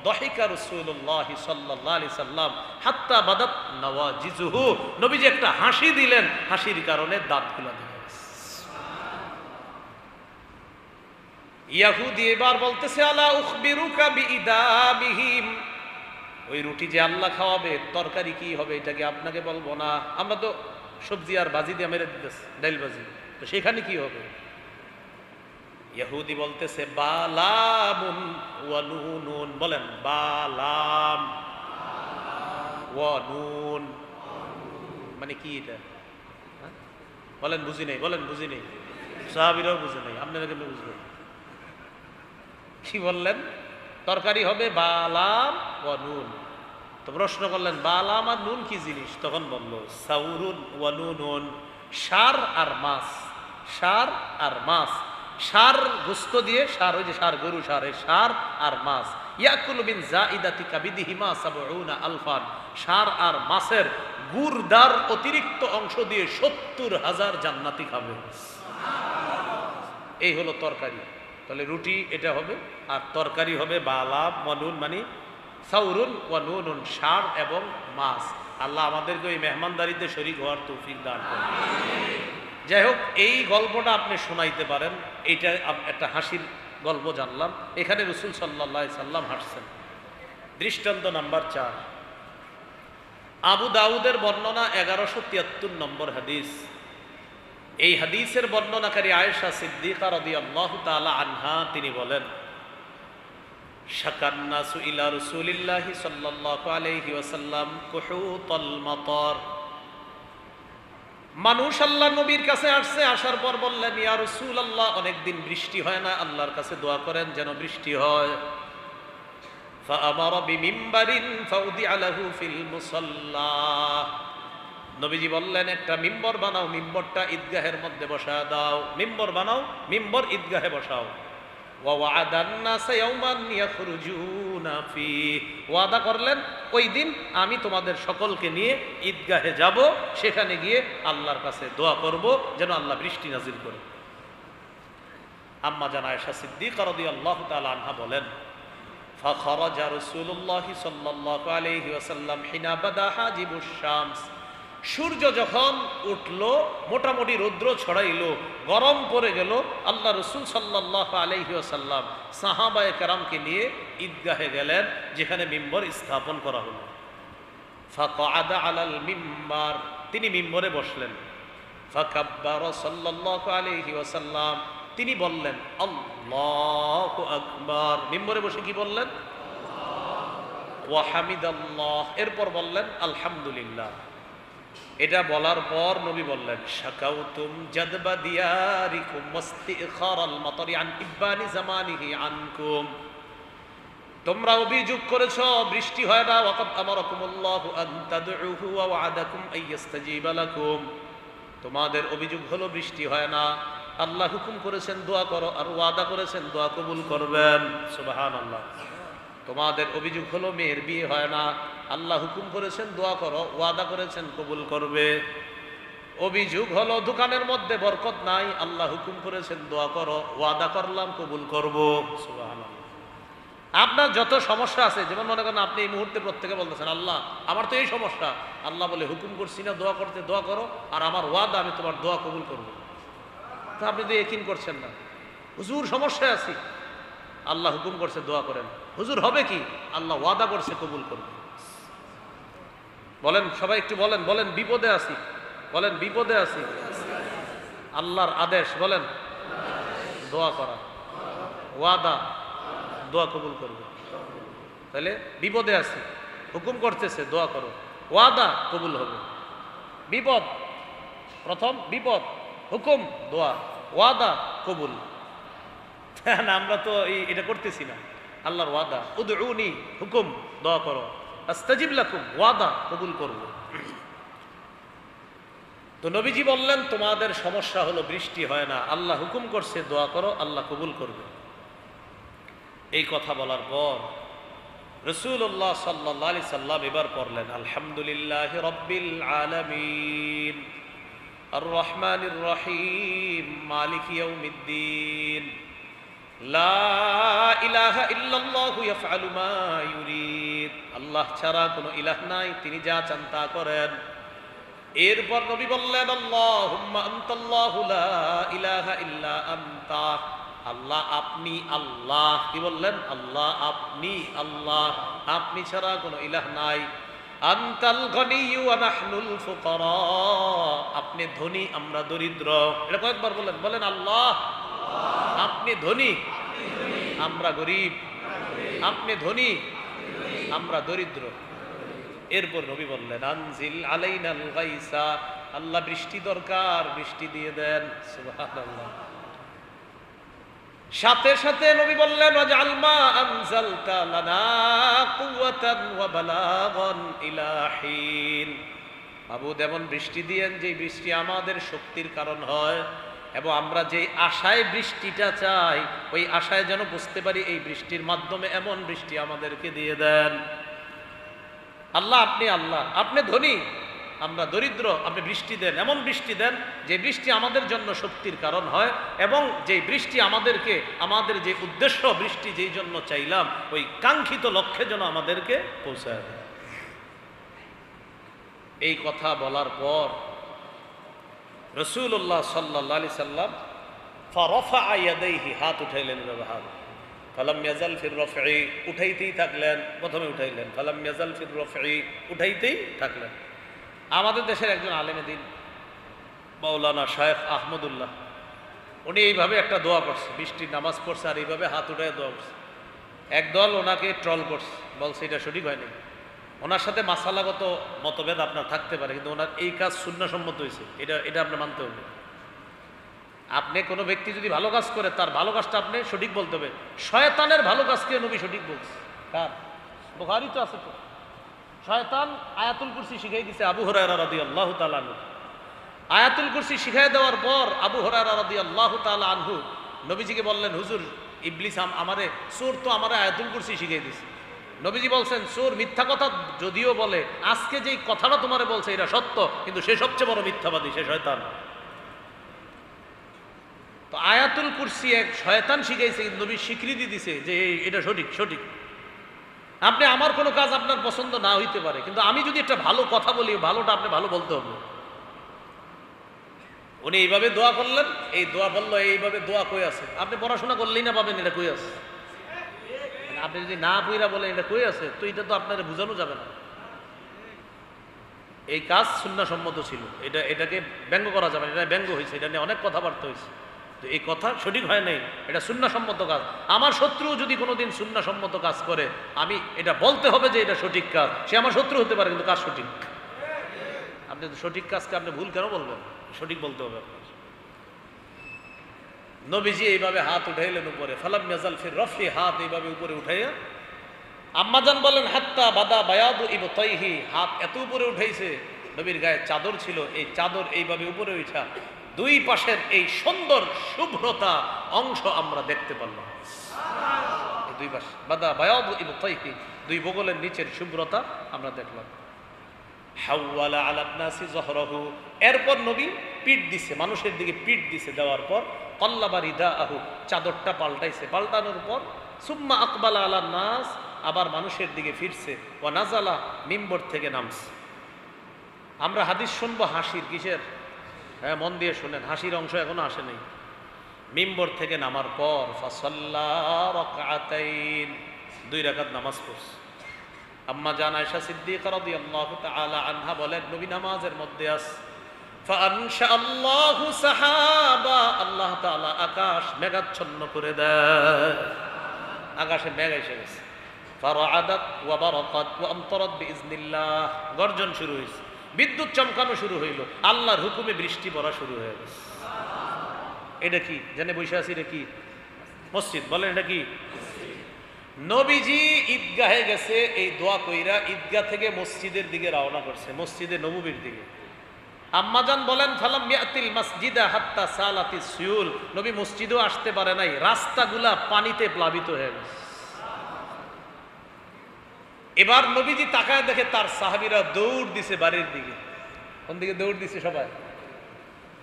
দহিকা রাসূলুল্লাহ সাল্লাল্লাহু আলাইহি সাল্লাম হাত্তা বাদাত নওয়াজিজুহু, নবীজি একটা হাসি দিলেন, হাসির কারণে দাঁতগুলো দেখা গেছে। ইহুদি এবার বলতেছে আলা উখবিরুকা বিইদাবিহিম, ওই রুটি যে আল্লাহ খাওয়াবে তরকারি কি হবে এটা কি আপনাকে বলবো না? আমরা তো সবজি আর ভাজি দিয়ে মেরে দিতেছি, ডাল ভাজি, তো সেখানে কি হবে? ইহুদি বলতেছে বালামুন ওয়া নুনুন, বলেন বালাম ওয়া নুন মানে কি এটা? বলেন বুঝি নেই, বলেন বুঝি নেই, সাহাবীরাও বুঝে নেই, আপনারা কেন বুঝবেন? কি বললেন? তরকারি হবে বালাম ওয়া নুন। তো প্রশ্ন করলেন বালাম আর নুন কি জিনিস? তখন বলল সাউরুন ওয়া নুনুন, সার আর মাছ, সার আর মাছ। সার গোস্ত দিয়ে, সার ওই যে সার গরু সার, এই সার আর মাছ। ইয়াকুলু মিন জাইদাতি কাবিদিহিমা ৭০ আলফান, সার আর মাছের গুড়দার অতিরিক্ত অংশ দিয়ে 70,000 জান্নাতি খাবে। এই হলো তরকারি। তাহলে রুটি এটা হবে, আর তরকারি হবে বালা মনুন, মানে সাউরুন ওয়া নুনুন, সার এবং মাছ। আল্লাহ আমাদেরকে ওই মেহমানদারিতে শরীক হওয়ার তৌফিক দান করেন। যাই হোক, এই গল্পটা আপনি শোনাইতে পারেন, এইটা একটা হাসির গল্প জানলাম। এখানে রাসূল সাল্লাল্লাহু আলাইহি সাল্লাম হাসছেন। দৃষ্টান্ত নাম্বার 4, আবু দাউদের বর্ণনা 1173 নম্বর হাদিস। এই হাদিসের বর্ণনাকারী আয়েশা সিদ্দিকা রাদিয়াল্লাহু তাআলা আনহা তিনি বলেন, শাকান নাসু ইলা রাসূলিল্লাহি সাল্লাল্লাহু আলাইহি ওয়াসাল্লাম কুহুতাল মাতার। মানুষ আল্লাহ নবীর কাছে আসছে, আসার পর বললেন, ইয়া রাসূলুল্লাহ, অনেকদিন বৃষ্টি হয় না, আল্লাহর কাছে দোয়া করেন যেন বৃষ্টি হয়। ফাআমারা বিমিম্বারিন ফাউদিআ লাহু ফিল মুসাল্লা। নবীজি বললেন, একটা মিম্বর বানাও, মিম্বরটা ঈদগাহের মধ্যে বসায় দাও। মিম্বর বানাও, মিম্বর ঈদগাহে বসাও। ওয়া ওয়া'আদান নাস ইয়াওমান ইয়াখরুজুনা ফি। ওয়াদা করলেন, ওই দিন আমি তোমাদের সকলকে নিয়ে ঈদগাহে যাব, সেখানে গিয়ে আল্লাহর কাছে দোয়া করব যেন আল্লাহ বৃষ্টি নাজিল করে। আম্মা জান আয়েশা সিদ্দিকা রাদিয়াল্লাহু তাআলা আনহা বলেন, ফাখরাজা রাসূলুল্লাহ সাল্লাল্লাহু আলাইহি ওয়াসাল্লাম হিনা বাদা হাজিবুশ শামস। সূর্য যখন উঠলো, মোটামুটি রৌদ্র ছড়াইলো, গরম পড়ে গেল, আল্লাহ রাসূল সাল্লাল্লাহু আলাইহি ওয়াসাল্লাম সাহাবায়ে কেরামকে নিয়ে ঈদগাহে গেলেন, যেখানে মিম্বর স্থাপন করা হলো। ফাকআদা আলাল মিম্বার, তিনি মিম্বরে বসলেন। ফাকাব্বারা সাল্লাল্লাহু আলাইহি ওয়াসাল্লাম, তিনি বললেন আল্লাহু আকবার। মিম্বরে বসে কি বললেন? ওয়া হামিদাল্লাহ। এরপর বললেন আলহামদুলিল্লাহ। এটা বলার পর নবী বললেন, শাকাউতুম জাদবা দিয়ারিকুম ওয়াস্তিখারাল মাতারি আন ইবানি জামানিহি আনকুম। তোমরা অভিযোগ করেছো বৃষ্টি হয় না। ওয়াকাদ আমারাকুমুল্লাহু আন তাদউহু ওয়া ওয়া'আদাকুম আইয়াস্তাজিবা লাকুম। তোমাদের অভিযোগ হলো বৃষ্টি হয় না, আল্লাহ হুকুম করেছেন দোয়া করো, আর ওয়াদা করেছেন দোয়া কবুল করবেন। সুবহানাল্লাহ। তোমাদের অভিযোগ হলো মেয়ের বিয়ে হয় না, আল্লাহ হুকুম করেছেন দোয়া করো, ওয়াদা করেছেন কবুল করবে। অভিযোগ হলো দোকানের মধ্যে বরকত নাই, আল্লাহ হুকুম করেছেন দোয়া করো, ওয়াদা করলাম কবুল করব। সুবহানাল্লাহ। আপনার যত সমস্যা আছে, যেমন মনে করেন আপনি এই মুহূর্তে প্রত্যেকে বলতেছেন, আল্লাহ আমার তো এই সমস্যা, আল্লাহ বলে হুকুম করছি না দোয়া করতে, দোয়া করো, আর আমার ওয়াদা আমি তোমার দোয়া কবুল করব। তো আপনি তো ইয়াকিন করছেন না। হুজুর সমস্যায় আছি, আল্লাহ হুকুম করছে দোয়া করেন। হুজুর হবে কি? আল্লাহ ওয়াদা করছে কবুল করবে। বলেন সবাই একটু বলেন, বলেন বিপদে আছি, বলেন বিপদে আছি। আল্লাহর আদেশ, বলেন দোয়া করা, ওয়াদা দোয়া কবুল করবে। তাহলে বিপদে আছি, হুকুম করতেছে দোয়া করো, ওয়াদা কবুল হবে। বিপদ, প্রথম বিপদ, হুকুম দোয়া, ওয়াদা কবুল। না, আমরা তো এটা করতেছি না। আল্লাহর ওয়াদা, উদউনি হুকুম দোয়া করো, আস্তাজিব লাকুম ওয়াদা কবুল করব। তো নবীজি বললেন, তোমাদের সমস্যা হলো বৃষ্টি হয় না, আল্লাহ হুকুম করছে দোয়া করো, আল্লাহ কবুল করবে। এই কথা বলার পর রাসূলুল্লাহ সাল্লাল্লাহু আলাইহি সাল্লাম এবার পড়লেন, আলহামদুলিল্লাহি রাব্বিল আলামিন আর রহমানির রহিম মালিক ইয়াউমিদ্দিন লা ইলাহা ইল্লাল্লাহু ইয়াফআলু মা ইউরিদ। আল্লাহ ছাড়া কোনো ইলাহ নাই, তিনি যা চান তা করেন। এরপর নবী বললেন, আল্লাহুম্মা আনতাল্লাহু লা ইলাহা ইল্লা আনতা। আল্লাহ আপনি আল্লাহ। কি বললেন? আল্লাহ আপনি আল্লাহ, আপনি ছাড়া কোনো ইলাহ নাই। আনতাল গনিয়্যু ওয়া নাহনুল ফুকারা। আপনি ধনী, আমরা দরিদ্র। এটা কয়েকবার বলেন, বলেন আল্লাহ আপনি ধনী, আমরা গরিব। আপনি ধনী, আমরা দরিদ্র। এরপর নবী বললেন, আনজিল আলাইনাল গাইসা। আল্লাহ বৃষ্টি দরকার, বৃষ্টি দিয়ে দেন। সুবহানাল্লাহ। সাথে সাথে নবী বললেন, ওয়াজআল মা আনজালতা লানা কুওয়াতান ওয়া বালাগান ইলা হিন। মাবুদ এমন বৃষ্টি দিয়েন যে বৃষ্টি আমাদের শক্তির কারণ হয়, এবং আমরা যে আশায় বৃষ্টিটা চাই ওই আশায় যেন বুঝতে পারি এই বৃষ্টির মাধ্যমে এমন বৃষ্টি আমাদেরকে দিয়ে দেন। আল্লাহ আপনি আল্লাহ, আপনি ধনী, আমরা দরিদ্র, আপনি বৃষ্টি দেন, এমন বৃষ্টি দেন যে বৃষ্টি আমাদের জন্য শক্তির কারণ হয়, এবং যে বৃষ্টি আমাদেরকে আমাদের যে উদ্দেশ্য বৃষ্টি যেই জন্য চাইলাম ওই কাঙ্ক্ষিত লক্ষ্যে যেন আমাদেরকে পৌঁছায় দেয়। এই কথা বলার পর রাসূলুল্লাহ সাল্লাল্লাহু আলাইহি সাল্লাম ফারাফা ইয়াদাইহি, হাত উঠাইলেন, হাত ফালাম ইয়াজাল ফির রাফঈ, উঠাইতেই থাকলেন, প্রথমে উঠাইলেন, ফালাম ইয়াজাল ফির রাফঈ, উঠাইতেই থাকলেন। আমাদের দেশের একজন আলেমে দ্বীন মাওলানা শায়েখ আহমদুল্লাহ, উনি এইভাবে একটা দোয়া করছে, বৃষ্টির নামাজ পড়ছে আর এইভাবে হাত উঠায় দোয়া করছে। একদল ওনাকে ট্রল করছে, বলছে এটা সঠিক হয়নি। ওনার সাথে মাসালাগত মতভেদ আপনার থাকতে পারে, কিন্তু ওনার এই কাজ সুন্নাহসম্মত হয়েছে, এটা আপনার মানতে হবে। আপনি কোনো ব্যক্তি যদি ভালো কাজ করে তার ভালো কাজটা আপনি সঠিক বলতে হবে। শয়তানের ভালো কাজকে নবী সঠিক বলছে। কার? বুখারী তো আছে তো। শয়তান আয়াতুল কুরসি শিখাই দিছে আবু হুরায়রা রাদিয়াল্লাহু তাআলা আনহু। আয়াতুল কুরসি শিখাই দেওয়ার পর আবু হুরায়রা রাদিয়াল্লাহু তাআলা আনহু নবীজিকে বললেন, হুজুর ইবলিস আমারে, চোর তো আমারে আয়াতুল কুরসি শিখাই দিছে। নবীজি বলছেন, চোর মিথ্যা কথা যদিও বলে, আজকে যেই কথাটা তোমারে বলছে এটা সত্য, কিন্তু সে সবচেয়ে বড় মিথ্যাবাদী, সে শয়তান। তো আয়াতুল কুরসি এক শয়তান শিখাইছে, নবী স্বীকৃতি দিছে যে এটা সঠিক সঠিক। আপনি আমার কোনো কাজ আপনার পছন্দ না হইতে পারে, কিন্তু আমি যদি একটা ভালো কথা বলি, ভালোটা আপনি ভালো বলতে হবে। উনি এইভাবে দোয়া করলেন, এই দোয়া বললো, এইভাবে দোয়া কই আছে? আপনি পড়াশোনা করলেই না পাবেন এটা কই আছে। আপনি যদি না বুঝা বলেন এটা কই আছে, তো এটা তো আপনার বোঝানো যাবে না। এই কাজ সুন্নাহসম্মত ছিল, এটাকে ব্যঙ্গ করা যাবে না, এটা ব্যঙ্গ হয়েছে, এটা নিয়ে অনেক কথাবার্তা হয়েছে। তো এই কথা সঠিক হয় নাই, এটা সুন্নাহসম্মত কাজ। আমার শত্রু যদি কোনোদিন সুন্নাহসম্মত কাজ করে, আমি এটা বলতে হবে যে এটা সঠিক কাজ। সে আমার শত্রু হতে পারে, কিন্তু কাজ সঠিক। আপনি তো সঠিক কাজকে আপনি ভুল কেন বলবেন? সঠিক বলতে হবে আপনার। নবীজি এইভাবে হাত উঠাইলেন উপরে, ফালাম ইয়াজাল ফির রাফি, হাত এইভাবে উপরে উঠাইয়া আম্মাজান বলেন, হাত্তা বাদা বায়াদু ইবতাইহি, হাত এত উপরে উঠাইছে, নবীর গায়ে চাদর ছিল, এই চাদর এইভাবে উপরে উঠা দুই পাশের এই সুন্দর শুভ্রতা অংশ আমরা দেখতে পারলাম। এই দুই পাশে বাদা বায়াদু ইবতাইহি, দুই বগলের নিচের শুভ্রতা আমরা দেখলাম। হাওয়ালা আলা নাসি যহরাহু, এরপর নবী পিঠ দিছে, মানুষের দিকে পিঠ দিছে, দেওয়ার পর কল্লাবা রিদাআহু, চাদরটা পাল্টাইছে, পাল্টানোর পর সুম্মা আকবালা আলা নাস, আবার মানুষের দিকে ফিরছে, ওয়া নাজালা, মিম্বর থেকে নামছে। আমরা হাদিস শুনবো হাসির, কিসের? হ্যাঁ, মন দিয়ে শুনেন, হাসির অংশ এখনো আসে নাই। মিম্বর থেকে নামার পর ফাসাল্লা রাকাতাইন, 2 রাকাত নামাজ পড়ছে। আম্মা জান আয়েশা সিদ্দিকা রাদিয়াল্লাহু তাআলা আনহা বলেন, নবী নামাজের মধ্যে আছে, ফাআনশা আল্লাহু সাহাবা, আল্লাহ তাআলা আকাশ মেঘাচ্ছন্ন করে দেয়, আকাশে মেঘ এসে গেছে। ফারাআদাত ওয়া বারাকাত ওয়া আমতারাত বিইজনিল্লাহ, গর্জন শুরু হয়েছে, বিদ্যুৎ চমকানো শুরু হইল, আল্লাহর হুকুমে বৃষ্টি পড়া শুরু হয়ে গেছে। এটা কি জানে বসে আছি? এটা কি? মসজিদ। বলেন এটা কি? নবীজি ঈদগাহে গেছে, এই দোয়া কইরা ঈদগাহ থেকে মসজিদের দিকে রওনা করছে, মসজিদে নববীর দিকে। আম্মাজান বলেন, ফালাম ইয়াতিল মাসজিদা হাত্তা সালাতিস সুয়ুল, নবী মসজিদেও আসতে পারে নাই, রাস্তাগুলা পানিতে প্লাবিত হয়ে গেছে। এবার নবীজি তাকায় দেখে তার সাহাবীরা দৌড় দিছে বাড়ির দিকে। কোন দিকে দৌড় দিছে? সবাই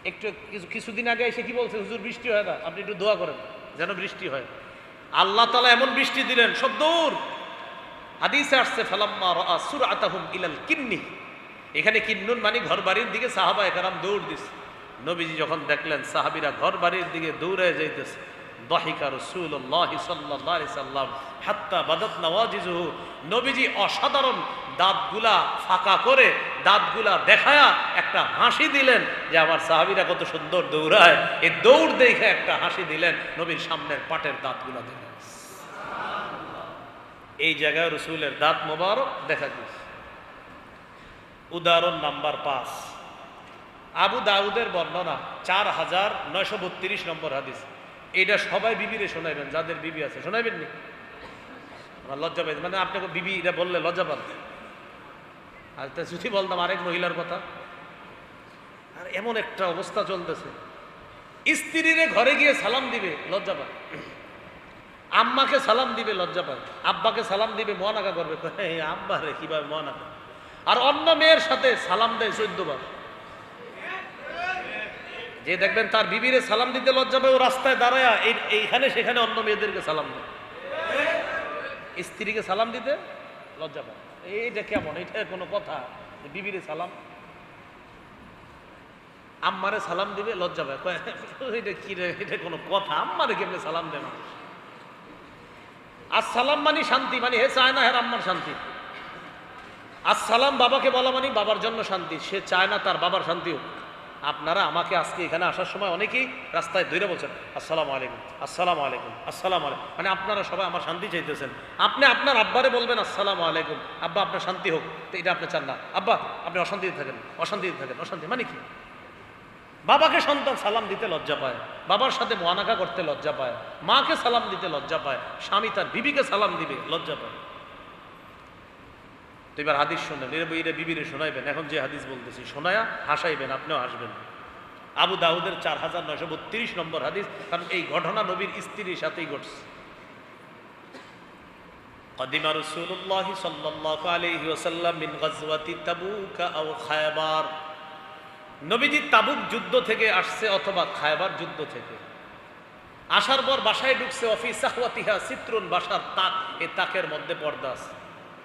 একটু কিছুদিন আগে এসে কি বলছে, হুজুর বৃষ্টি হয় না, আপনি একটু দোয়া করেন যেন বৃষ্টি হয়। আল্লাহ তাআলা এমন বৃষ্টি দিলেন, সব দৌড়। হাদিসে আসছে, ফালাম্মা রাআ সুরআতাহুম ইলাল কিন্নি, এখানে কিন্নুন মানে ঘর বাড়ির দিকে সাহাবায়ে কেরাম দৌড় দিছে। নবীজি যখন দেখলেন সাহাবীরা ঘর বাড়ির দিকে দৌড়ে যাইতেছে, দাহিকা রাসূলুল্লাহ সাল্লাল্লাহু আলাইহি সাল্লাম হাত্তা বাদাত নওয়াজিজুহু, নবীজি অসাধারণ দাঁতগুলা ফাঁকা করে, দাঁতগুলা দেখায়া একটা হাসি দিলেন, যে আমার সাহাবীরা কত সুন্দর দৌড়ায়, এই দৌড় দেখে একটা হাসি দিলেন, নবীর সামনের পাটের দাঁতগুলা দেখে। এই জায়গায় রাসূলের দাঁত মোবারক দেখা গেছে। উদাহরণ নাম্বার 5, আবু দাউদের বর্ণনা 4932 নম্বর হাদিস। এটা সবাই বিবিরে শোনাইবেন, যাদের বিবি আছে শোনাইবেন নি? আমার লজ্জা পাই, মানে আপনাকে বিবি এটা বললে লজ্জা পান। আর তা যদি বলতাম আরেক মহিলার কথা, আর এমন একটা অবস্থা চলতেছে, স্ত্রীরে ঘরে গিয়ে সালাম দিবে লজ্জা পায়, আম্মাকে সালাম দিবে লজ্জা পায়, আব্বাকে সালাম দিবে মোয়ানাকা করবে, আব্বা রে কিভাবে মোয়ানাকা, আর অন্য মেয়ের সাথে সালাম দেয় 14 বার। যে দেখবেন তার বিবিরে সালাম দিতে লজ্জা পায়, ও রাস্তায় দাঁড়ায় এইখানে সেখানে অন্য মেয়েদেরকে সালাম দেয়, স্ত্রীকে সালাম দিতে লজ্জা পায়। এইটা কেমন? এটা কোনো কথা? বিবিরে সালাম, আম্মারে সালাম দিবে লজ্জা পায়, এটা কি রে, এটা কোনো কথা? আম্মারে কেমনে সালাম দেয় মানুষ? আসসালাম মানে শান্তি, মানে হে চায় না হের আম্মার শান্তি। আসসালাম বাবাকে বলা মানে বাবার জন্য শান্তি, সে চায় না তার বাবার শান্তি হোক। আপনারা আমাকে আজকে এখানে আসার সময় অনেকেই রাস্তায় ধরে বলছেন আসসালামু আলাইকুম, আসসালামু আলাইকুম, আসসালামু আলাইকুম, মানে আপনারা সবাই আমার শান্তি চাইতেছেন। আপনি আপনার আব্বারে বলবেন আসসালামু আলাইকুম, আব্বা আপনার শান্তি হোক, তো এটা আপনি চান না। আব্বা আপনি অশান্তিতে থাকেন, অশান্তিতে থাকেন, অশান্তি মানে কি? বাবাকে সন্তান সালাম দিতে লজ্জা পায়, বাবার সাথে মোয়ানাকা করতে লজ্জা পায়, মাকে সালাম দিতে লজ্জা পায়, স্বামী তার বিবিকে সালাম দিবে লজ্জা পায়। তো এবার হাদিস শুনেন, এর বিবিরে শোনাইবেন। এখন যে হাদিস বলতেছি শোনায়া হাসাইবেন, আপনিও হাসবেন। আবু দাউদের 4932 নম্বর হাদিস, কারণ এই ঘটনা নবীর স্ত্রীর সাথেই ঘটছে। قدم رسول الله صلى الله عليه وسلم من غزوة تبوك أو خيبر। নবীজি তাবুক যুদ্ধ থেকে আসছে অথবা খায়বার যুদ্ধ থেকে। আসার পর বাসায় ঢুকছে, অফি সাহওয়াতিহা সিত্রুন, বাসার তাক, এই তাকের মধ্যে পর্দা আছে।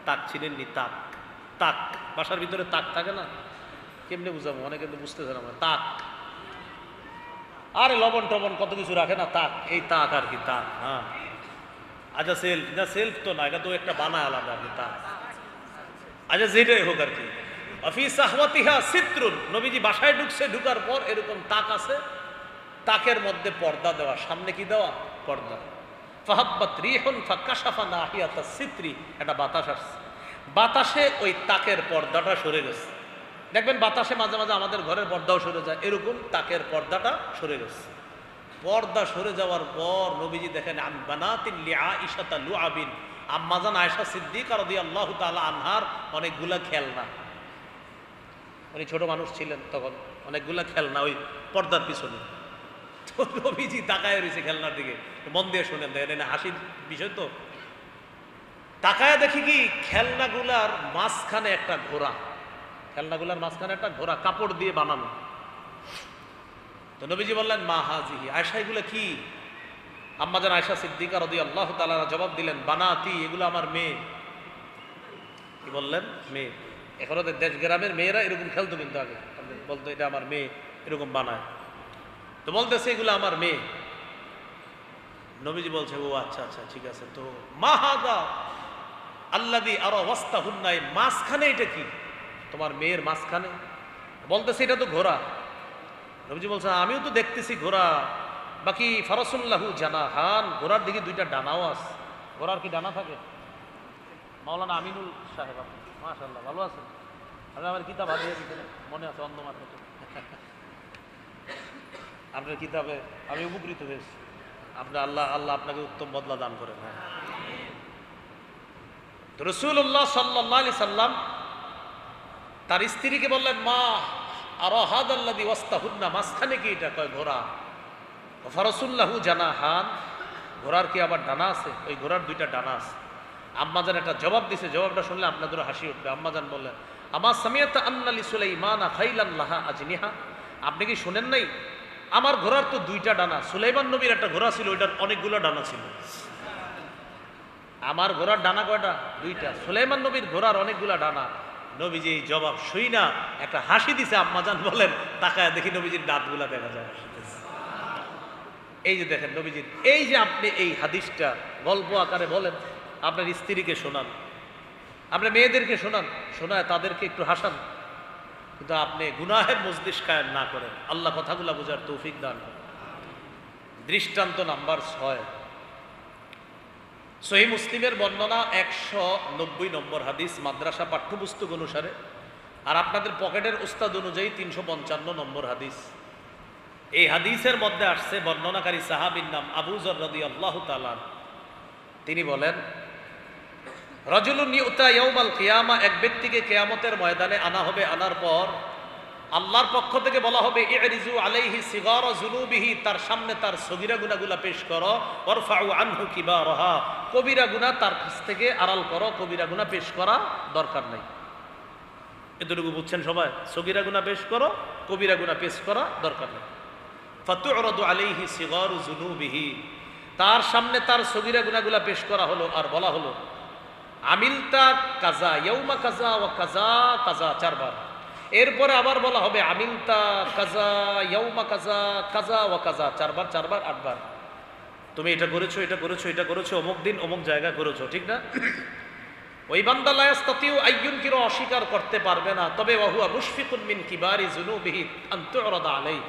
তাক ছিলেননি? তাক, তাক বাসার ভিতরে তাক থাকে না? কেমনে বুঝাবো, অনেকে কিন্তু বুঝতেছে না। তাক, আরে লবণ টবণ কত কিছু রাখে না, তাক, এই তাক আর কি, তাক। হ্যাঁ, আচ্ছা সেলফ না, সেলফ তো না, এটা তো একটা বানায় আলাদা আর কি, তাক। আচ্ছা যেটাই হোক আর কি, অফি সাহওয়াতিহা সিত্রুন, নবীজি বাসায় ঢুকছে, ঢুকার পর এরকম তাক আছে, তাকের মধ্যে পর্দা দেওয়া, সামনে কি দেওয়া? পর্দা। ফাহাব্বাত রিহুন ফাকাশাফা নাহিয়াতা সিত্রি, একটা বাতাস আসছে, বাতাসে ওই তাকের পর্দাটা সরে গেছে। দেখবেন বাতাসে মাঝে মাঝে আমাদের ঘরের পর্দাও সরে যায়, এরকম তাকের পর্দাটা সরে গেছে। পর্দা সরে যাওয়ার পর নবীজি দেখেন আন বানাতিন লিআইশাতা লুআবিন, আম্মাজান আয়েশা সিদ্দিকা রাদিয়াল্লাহু তাআলা আনহার অনেকগুলা খেলনা, উনি ছোট মানুষ ছিলেন তখন, অনেকগুলা খেলনা ওই পর্দার পিছনে। তো নবীজি তাকায় রয়েছে খেলনার দিকে, মন দিয়ে শুনেন, দেখেন হাসির বিষয় তো। তাকায় দেখি কি, খেলনাগুলার মাঝখানে একটা ঘোড়া, খেলনাগুলার মাঝখানে একটা ঘোড়া কাপড় দিয়ে বানানো। তো নবীজি বললেন মা হাজিহি, আয়েশা এগুলো কি? আম্মাজান আয়েশা সিদ্দিকা রাদিয়াল্লাহু তাআলা জবাব দিলেন বানাতি, এগুলো আমার মেয়ে। কি বললেন? মেয়ে। এখনো দেশ গ্রামের মেয়েরা এরকম খেলতো, কিন্তু আগে বলতো এটা আমার মেয়ে, এরকম বানায়। তো বলতেছে এগুলো আমার মেয়ে। নবীজি বলছে ও আচ্ছা আচ্ছা ঠিক আছে। তো মা হাদা আল্লাযী আরা ওয়াস্তাহুন্না, মাঝখানে এটা কি? তোমার মেয়ের মাঝখানে? বলতেছে এটা তো ঘোড়া। নবীজি বলছে আমিও তো দেখতেছি ঘোড়া, বাকি ফারাসুল্লাহু জানাহান, ঘোড়ার দিকে দুইটা ডানাও আছে। ঘোড়ার কি ডানা থাকে? মাওলানা আমিনুল সাহেব, মাশাআল্লাহ ভালো আছেন। আমি আমার কিতাব হারিয়ে দিতেন, মনে আছে অন্ধমার মতো। আপনার কিতাবে আমি উপকৃত হয়েছি। আপনার আল্লাহ আল্লাহ আপনাকে উত্তম বদলা দান করেন। তো রাসূলুল্লাহ সাল্লাল্লাহু আলাইহি সাল্লাম তার স্ত্রীকে বললেন মা আরা হাদাল্লাযী ওয়াস্তাহুন্না, মাঝখানে কি এটা? কয় ঘোড়া। ফারাসুল্লাহু জানাহান, ঘোড়ার কি আবার ডানা আছে? ওই ঘোড়ার দুইটা ডানা আছে। আম্মাজান একটা জবাব দিছে, জবাবটা শুনলে আপনাদেরও হাসি উঠবে। আম্মাজান বললেন আমা সামিয়াতা আন্না লিসুলাইমানা খাইলান লাহা আজনিহা, আপনি কি শুনেন নাই আমার ঘোড়ার তো দুইটা ডানা? সুলাইমান নবীর একটা ঘোড়া ছিল, ওইটার অনেকগুলো ডানা ছিল। আমার ঘোড়ার ডানা কয়টা? দুইটা। সুলাইমান নবীর ঘোড়ার অনেকগুলা ডানা। নবীজি এই জবাব শুই না একটা হাসি দিছে। আম্মাজান বলেন তাকায় দেখি নবীজির দাঁতগুলা দেখা যায়। এই যে দেখেন নবীজির, এই যে আপনি এই হাদিসটা গল্প আকারে বলেন, আপনার স্ত্রীকে শোনান, আপনার মেয়েদেরকে শোনান, শোনায় তাদেরকে একটু হাসান, কিন্তু আপনি গুনাহের মজলিস কায়েম না করেন। আল্লাহ কথাগুলা বোঝার তৌফিক দান করেন। দৃষ্টান্ত নাম্বার 6, সহিহ মুসলিমের বর্ণনা 190 নম্বর হাদিস, মাদ্রাসা পাঠ্যপুস্তক অনুসারে, আর আপনাদের পকেটের উস্তাদ অনুযায়ী 355 নম্বর হাদিস। এই হাদিসের মধ্যে আসছে বর্ণনাকারী সাহাবীর নাম আবু যর রাদিয়াল্লাহু তাআলা। তিনি বলেন রাজুলুন ইউতা ইয়াউমাল কিয়ামা, এক ব্যক্তিকে কিয়ামতের ময়দানে আনা হবে। আনার পর আল্লাহর পক্ষ থেকে বলা হবে ইরিজু আলাইহি সিগারা যুনুবিহি, তার সামনে তার সগীরা গুনাহগুলো পেশ করো, ওয়ারফাউ আনহু কিবারাহা, কবিরা গুনাহ তার কাছ থেকে আড়াল করো, কবিরা গুনাহ পেশ করা দরকার নাই। এতটুকু বুঝছেন সবাই? সগীরা গুনাহ পেশ করো, কবিরা গুনাহ পেশ করা দরকার নেই। ফাতু'রাদু আলাইহি সিগারু যুনুবিহি, তার সামনে তার সগীরা গুনাহগুলা পেশ করা হলো আর বলা হলো আমিলতা কাজা ইয়াউমা কাজা ওয়া কাজা কাজা, 4 বার। এরপরে আবার বলা হবে আমিলতা কাজা ইয়াউমা কাজা কাজা ওয়া কাজা, 4 বার 4 বার 8 বার। তুমি এটা করেছো, এটা করেছো, এটা করেছো, অমুক দিন অমুক জায়গা করেছো, ঠিক না? ওই বান্দা লা ইস্তাতিউ আইয়ুনকিরু, অস্বীকার করতে পারবে না, তবে ওয়া হুয়া মুশফিকুন মিন কিবারি যুনুবিহি আন তু'রাদা আলাইহি,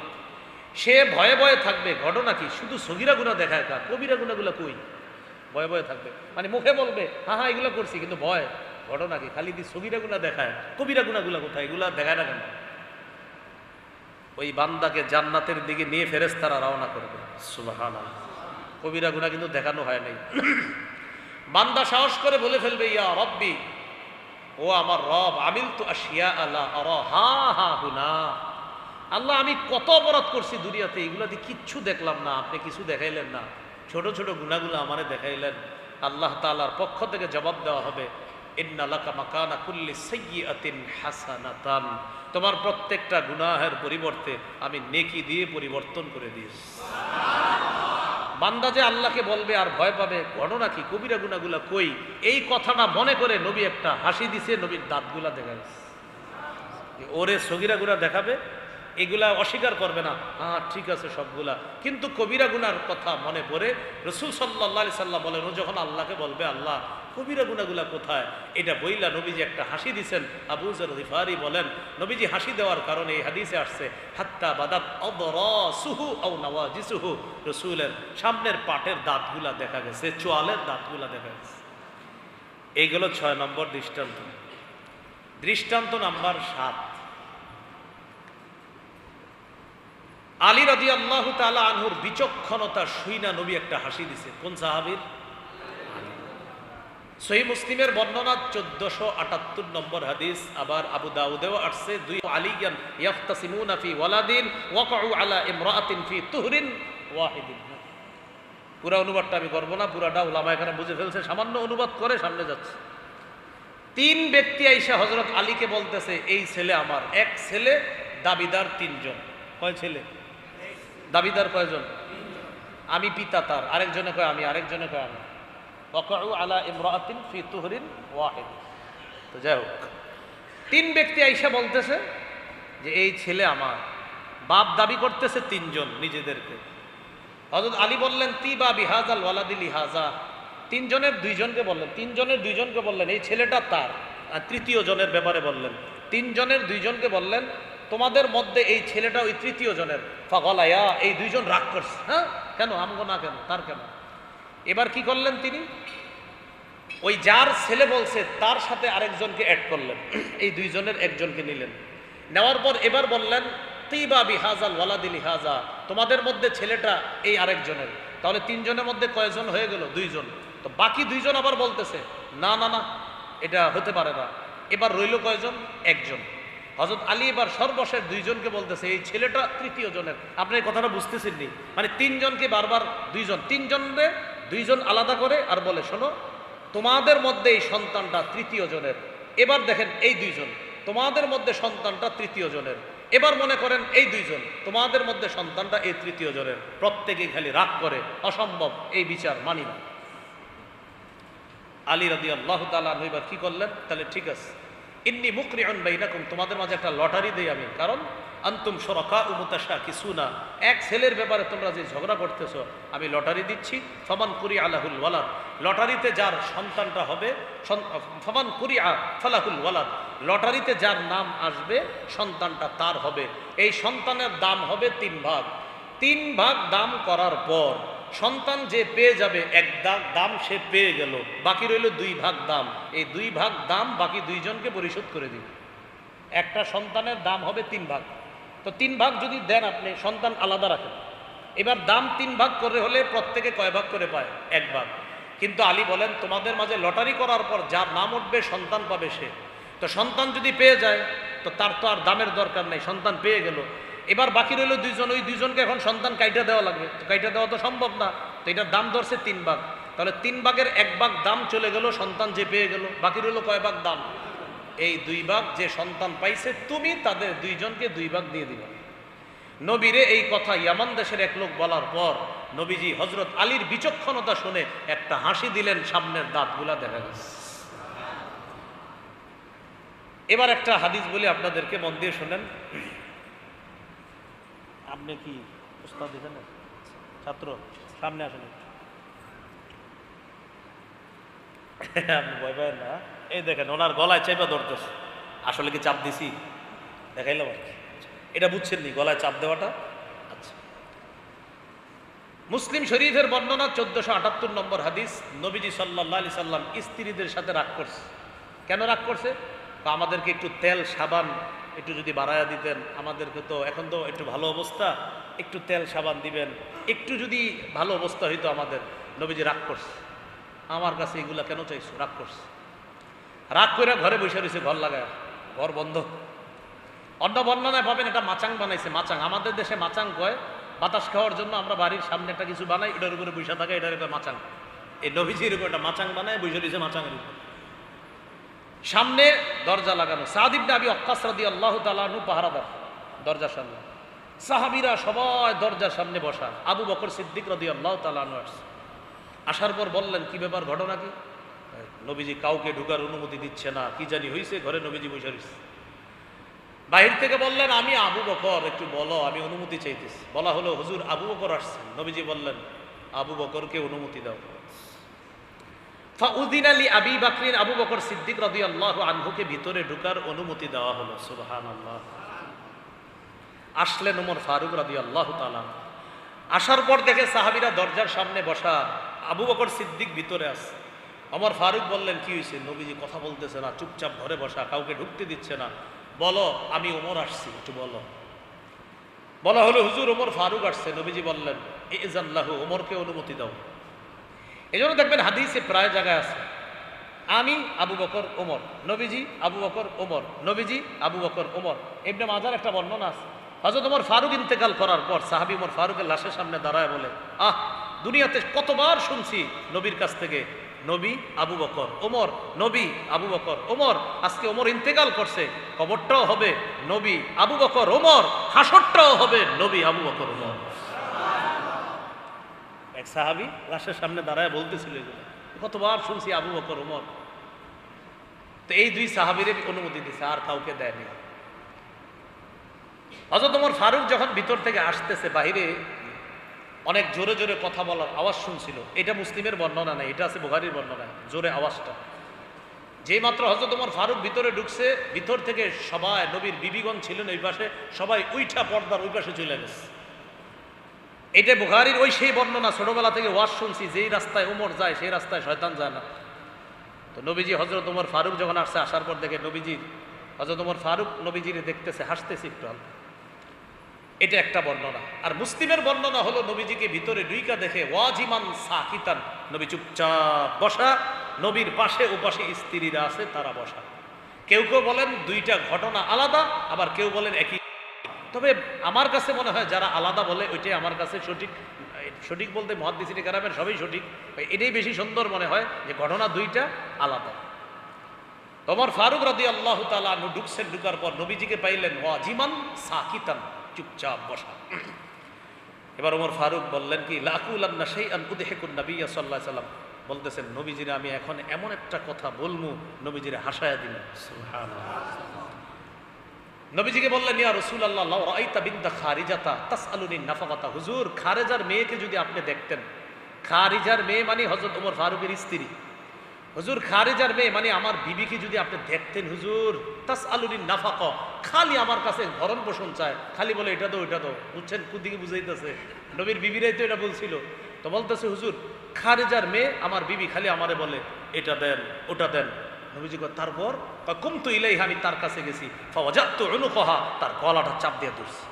সে ভয়ে ভয়ে থাকবে। ঘটনা কি? শুধু সগীরা গুনাহ দেখায়, কা কবিরা গুনাহগুলো কই? ভয়ে ভয়ে থাকবে, মানে মুখে বলবে হ্যাঁ হ্যাঁ এগুলো করছি, কিন্তু ভয়। ঘটনা কি? খালি দি সগীরা গুনাহ দেখায়, কবিরা গুনাহগুলো কোথায়? এগুলা দেখায় না কেন? ওই বান্দাকে জান্নাতের দিকে নিয়ে ফেরেশতারা রওনা করবে। সুবহানাল্লাহ। কবিরা গুনাহ কিন্তু দেখানো হয় নাই। বান্দা সাহস করে বলে ফেলবে ইয়া রব্বি, ও আমার রব, আমিলতু আশিয়া আলা আরাহা হা হুনা, আল্লাহ আমি কত অপরাধ করছি দুনিয়াতে, এগুলাতে কিচ্ছু দেখলাম না, আপনি কিছু দেখাইলেন না, ছোট ছোট গুনাহগুলো আমারে দেখাইলেন। আল্লাহ তাআলার পক্ষ থেকে জবাব দেওয়া হবে ইন্না লাকা মাকানা কুল্লি সাইয়্যাতিন হাসানাতান, তোমার প্রত্যেকটা গুনাহের পরিবর্তে আমি নেকি দিয়ে পরিবর্তন করে দিয়েছি। বান্দা যে আল্লাহকে বলবে আর ভয় পাবে। ঘটনা কি? কবিরা গুনাহগুলা কই? এই কথাটা মনে করে নবী একটা হাসি দিছে, নবীর দাঁতগুলা দেখা গেছে। ওরে সগীরা গুনাহ দেখাবে, এগুলা অস্বীকার করবে না, হ্যাঁ ঠিক আছে সবগুলা, কিন্তু কবিরা গুনার কথা মনে পড়ে রাসূল সাল্লাল্লাহু আলাইহি সাল্লাম বলেন, ও যখন আল্লাহকে বলবে আল্লাহ কবিরা গুনাহগুলা কোথায়, এটা বইলা নবীজি একটা হাসি দিছেন। আবু যর গিফারি বলেন, নবীজি হাসি দেওয়ার কারণে এই হাদিসে আসছে হাত্তা বাদাত আদরাসুহু আও নাওয়াজিসুহু, রাসূলের সামনের পাটের দাঁতগুলা দেখা গেছে, চোয়ালের দাঁতগুলা দেখা গেছে। এইগুলো 6 নম্বর দৃষ্টান্ত। দৃষ্টান্ত নাম্বার 7, আলী রাদিয়াল্লাহু তাআলা আনহুর বিচক্ষণতা শুইনা নবী একটা হাসি দিছে। কোন সাহাবীর? সহিহ মুসলিমের বর্ণনা 1478 নম্বর হাদিস। আবার আবু দাউদেও আসছে, দুই আলিয়ান ইয়াখতাসিমুনা ফি ওয়ালাদিন ওয়াকাউ আলা ইমরাআতিন ফি তুহরিন ওয়াহিদিন। পুরা অনুবাদটা আমি করব না, পুরাটা উলামা এখানে বুঝে ফেলছে, সামান্য অনুবাদ করে সামনে যাচ্ছে। 3 ব্যক্তি আইসা হযরত আলীকে বলতেছে এই ছেলে আমার। এক ছেলে, দাবিদার 3 জন। কয় ছেলে? দাবিদার কয়জন? আমি পিতা তার, আরেকজনে কয় আমি, আরেকজনে কয় আমি। ওয়াকাউ আলা ইমরাআতিন ফি তুহরিন ওয়াহিদ। তো যাই হোক, 3 ব্যক্তি আইসা বলতেছে যে এই ছেলে আমার। বাপ দাবি করতেছে 3 জন নিজেদেরকে। হযরত আলী বললেন তিবা বিহাজাল ওয়ালাদি লিহাজা, 3 জনের 2 জনকে বললেন, 3 জনের 2 জনকে বললেন এই ছেলেটা তার। আর 3য় জনের ব্যাপারে বললেন, 3 জনের 2 জনকে বললেন তোমাদের মধ্যে এই ছেলেটা ওই 3য় জনের। ফাগলায়া, এই 2 জন রাগ করছে, হ্যাঁ কেন আমগো না, কেন তার কেন? এবার কি করলেন তিনি? ওই যার ছেলে বলছে তার সাথে আরেকজনকে অ্যাড করলেন, এই 2 জনের একজনকে নিলেন। নেওয়ার পর এবার বললেন তিবা বিহাজাল ওয়ালাদি লিহাজা, তোমাদের মধ্যে ছেলেটা এই আরেকজনের। তাহলে 3 জনের মধ্যে কয়জন হয়ে গেল? 2 জন। তো বাকি 2 জন আবার বলতেছে না না না, এটা হতে পারে না। এবার রইল কয়জন? 1 জন। হযরত আলী এবার সর্বশেষ 2 জনকে বলতেছে এই ছেলেটা 3য় জনের। আপনি এই কথাটা বুঝতেছেন নি? মানে 3 জনকে বারবার 2 জন, 3 জনকে 2 জন আলাদা করে আর বলে শোনো তোমাদের মধ্যে এই সন্তানটা 3য় জনের। এবার দেখেন এই 2 জন, তোমাদের মধ্যে সন্তানটা 3য় জনের। এবার মনে করেন এই 2 জন, তোমাদের মধ্যে সন্তানটা এই 3য় জনের। প্রত্যেকেই খালি রাগ করে, অসম্ভব, এই বিচার মানি না। আলী রাদিয়াল্লাহু তাআলা আনহু এবার কি করলেন? তাহলে ঠিক আছে, ইন্নী মুকরিউন বাইনাকুম, তোমাদের মাঝে একটা লটারি দেই আমি। কারণ আনতুম শুরাকা মুতাশাকিসুনা, এক ছেলের ব্যাপারে তোমরা যে ঝগড়া করতেছো, আমি লটারি দিচ্ছি। ফামান কুরিআ লাহুল ওয়ালাদ, লটারিতে যার সন্তানটা হবে, ফামান কুরিআ ফালাহুল ওয়ালাদ, লটারিতে যার নাম আসবে সন্তানটা তার হবে। এই সন্তানের দাম হবে 3 ভাগ। 3 ভাগ দাম করার পর সন্তান যে পেয়ে যাবে 1 দাম সে পেয়ে গেল, বাকি রইল 2 ভাগ দাম। এই 2 ভাগ দাম বাকি 2 জনকে পরিশোধ করে দিবে। একটা সন্তানের দাম হবে 3 ভাগ। তো 3 ভাগ যদি দেন আপনি, সন্তান আলাদা রাখেন, এবার দাম 3 ভাগ করে হলে প্রত্যেকে কয় ভাগ করে পায়? 1 ভাগ। কিন্তু আলী বলেন তোমাদের মাঝে লটারি করার পর যার নাম উঠবে সন্তান পাবে সে। তো সন্তান যদি পেয়ে যায় তো তার তো আর দামের দরকার নেই, সন্তান পেয়ে গেল। এবার বাকি রইল 2 জন, ওই 2 জনকে এখন সন্তান কাইটা দেওয়া লাগবে। তো কাইটা দেওয়া তো সম্ভব না, তো এটার দাম ধরছে 3 ভাগ। তাহলে 3 ভাগের 1 ভাগ দাম চলে গেল, সন্তান যে পেয়ে গেল, বাকি রইল কয় ভাগ দাম? এই 2 ভাগ যে সন্তান পাইছে তুমি তাদের 2 জনকে 2 ভাগ দিয়ে দিবা। নবীরে এই কথা ইয়ামান দেশের এক লোক বলার পর নবীজি হযরত আলীর বিচক্ষণতা শুনে একটা হাসি দিলেন, সামনের দাঁতগুলা দেখা গেছে। এবার একটা হাদিস বলি আপনাদেরকে, মন দিয়ে শুনেন। আপনি কি উস্তাদ এখানে ছাত্র? সামনে আসেন। আপনি ভয় পাবেন না। এই দেখেন ওনার গলায় চাপা ধরতেছে। আসলে কি চাপ দিছি? দেখাইলাম আর কি। এটা বুঝছেন নি গলায় চাপ দেওয়াটা? আচ্ছা, মুসলিম শরীফের বর্ণনা 1478 নম্বর হাদিস। নবীজি সাল্লাল্লাহু আলাইহি সাল্লাম স্ত্রীদের সাথে রাগ করছে। কেন রাগ করছে? আমাদেরকে একটু তেল সাবান একটু যদি বাড়ায়া দিতেন, আমাদেরকে তো এখন তো একটু ভালো অবস্থা, একটু তেল সাবান দিবেন, একটু যদি ভালো অবস্থা হইতো আমাদের। নবীজি রাগ করছে, আমার কাছে এগুলা কেন চাইছো? রাগ করছে। রাগ করে ঘরে বসে রয়েছে, ঘর লাগায়, ঘর বন্ধ। অন্য বর্ণনায় পাবেন এটা মাচাং বানাইছে। মাচাং, আমাদের দেশে মাচাং কয় বাতাস খাওয়ার জন্য আমরা বাড়ির সামনে একটা কিছু বানাই, এটার উপরে বসে থাকে, এটার উপরে মাচাং। এই নবীজির উপর একটা মাচাং বানায় বসে রয়েছে মাচাঙের উপর। সামনে দরজা লাগানো। সাদ ইবনে আবি ওয়াক্কাস রাদিয়াল্লাহু তাআলা আনহু পাহারাদার দরজার সামনে। সাহাবীরা সবাই দরজার সামনে বসা। আবু বকর সিদ্দিক রাদিয়াল্লাহু তাআলা আনহু আসছে। আসার পর বললেন, কি ব্যাপার, ঘটনা কি? নবীজি কাউকে ঢোকার অনুমতি দিচ্ছে না, কি জানি হয়েছে। ঘরে নবীজি বসে রয়েছে। বাহির থেকে বললেন, আমি আবু বকর, একটু বলো, আমি অনুমতি চাইতেছি। বলা হলো, হুজুর আবু বকর আসছেন। নবীজি বললেন, আবু বকরকে অনুমতি দাও। ফাউযিনা লি আবি বকর, আবু বকর সিদ্দিক রাদিয়াল্লাহু আনহুকে ভিতরে ঢোকার অনুমতি দেওয়া হলো। সুবহানাল্লাহ। আসলেন ওমর ফারুক রাদিয়াল্লাহু তাআলা। আসার পর দেখে সাহাবীরা দরজার সামনে বসা, আবু বকর সিদ্দিক ভিতরে আছে। ওমর ফারুক বললেন, কি হয়েছে? নবীজি কথা বলতেছে না, চুপচাপ ঘরে বসা, কাউকে ঢুকতে দিচ্ছে না। বলো, আমি ওমর আসছি, একটু বলো। বলা হলো, হুজুর ওমর ফারুক আসছে। নবীজি বললেন, ইজান লাহু, ওমরকে অনুমতি দাও। এই জন্য দেখবেন হাদিসে প্রায় জায়গায় আছে, আমি আবু বকর ওমর, নবীজি আবু বকর ওমর, নবীজি আবু বকর ওমর। ইবনে মাজার একটা বর্ণনা আছে, হযরত ওমর ফারুক ইন্তেকাল করার পর সাহাবী ওমর ফারুকের লাশের সামনে দাঁড়ায় বলে, দুনিয়াতে কতবার শুনছি নবীর কাছ থেকে, নবী আবু বকর ওমর, নবী আবু বকর ওমর। আজকে ওমর ইন্তেকাল করছে, কবরটাও হবে নবী আবু বকর ওমর, হাসরটাও হবে নবী আবু বকর ওমর। এক সাহাবী লাশের সামনে দাঁড়ায় বলতেছিল, এগুলো কতবার শুনছি আবু বকর ওমর। তো এই 2 সাহাবীর অনুমতি দিছে, আর কাউকে দেয়নি। হযরত ওমর ফারুক যখন ভিতর থেকে আসতেছে, বাহিরে অনেক জোরে জোরে কথা বলার আওয়াজ শুনছিল। এটা মুসলিমের বর্ণনা নাই, এটা আছে বুখারীর বর্ণনায়, জোরে আওয়াজটা। যেই মাত্র হযরত ওমর ফারুক ভিতরে ঢুকছে, ভিতর থেকে সবাই, নবীর বিবিগণ ছিলেন ওই পাশে, সবাই উইঠা পর্দার ওই পাশে চলে গেছে। এটা বুখারীর ওই সেই বর্ণনা, ছোটবেলা থেকে ওয়াজ শুনছি, যেই রাস্তায় ওমর যায় সেই রাস্তায় শয়তান যায় না। তো নবীজি হযরত ওমর ফারুক যখন আসছে, আসার পর দেখে নবীজির, হযরত ওমর ফারুক নবীজিরে দেখতেছে, হাসতেছে একটু। এটা একটা বর্ণনা। আর মুসলিমের বর্ণনা হলো, নবীজিকে ভিতরে ঢুইকা দেখে ওয়াজিমান সাকিতান, নবী চুপচাপ বসা, নবীর পাশে ও পাশে স্ত্রীরা আছে, তারা বসা। কেউ কেউ বলেন 2টা ঘটনা আলাদা, আবার কেউ বলেন একই। তবে আমার কাছে মনে হয় যারা আলাদা বলে ওইটাই আমার কাছে সঠিক। সঠিক বলতে মুহাদ্দিসিনে কেরামের সবই সঠিক, এটাই বেশি সুন্দর মনে হয় যে ঘটনা 2টা আলাদা। ওমর ফারুক রাদিয়াল্লাহু তাআলা আনহু ঢুকছেন, ঢুকার পর নবীজিকে পাইলেন ওয়াজিমান সাকিতান, চুপচাপ বসা। এবার ওমর ফারুক বললেন, কি লাকুলান্না শাইআন উদহিকুন নবী সাল্লাল্লাহু আলাইহি সাল্লাম, বলতেছেন নবীজিরে আমি এখন এমন একটা কথা বলমু, নবীজিরে হাসায়া দিলেন। সুবহানাল্লাহ। নবীজিকে বললেন, ইয়া রাসূলুল্লাহ লাউ রাআইতা বিনতা খারিজাতা তাসআলুনি নাফাকাতা, হুজুর খারিজার মেয়েকে যদি আপনি দেখতেন। খারিজার মেয়ে মানে হযরত ওমর ফারুকের স্ত্রী। হুজুর খারিজার মেয়ে মানে আমার বিবিকে যদি আপনি দেখতেন হুজুর, তাসআলুনি নাফাকা, খালি আমার কাছে ভরণ পোষণ চায়, খালি বলে এটা দাও এটা দাও। বুঝছেন কোন দিকে বুঝাইতেছে? নবীর বিবিরাই তো এটা বলছিল। তো বলতেছে, হুজুর খারিজার মেয়ে আমার বিবি খালি আমারে বলে এটা দেন ওটা দেন। নবীজি কয়, তারপর কুমতু ইলাইহা, আমি তার কাছে গেছি, ফাওয়াজাতু উনুকাহা, তার গলাটা চাপ দিয়ে ধরছি।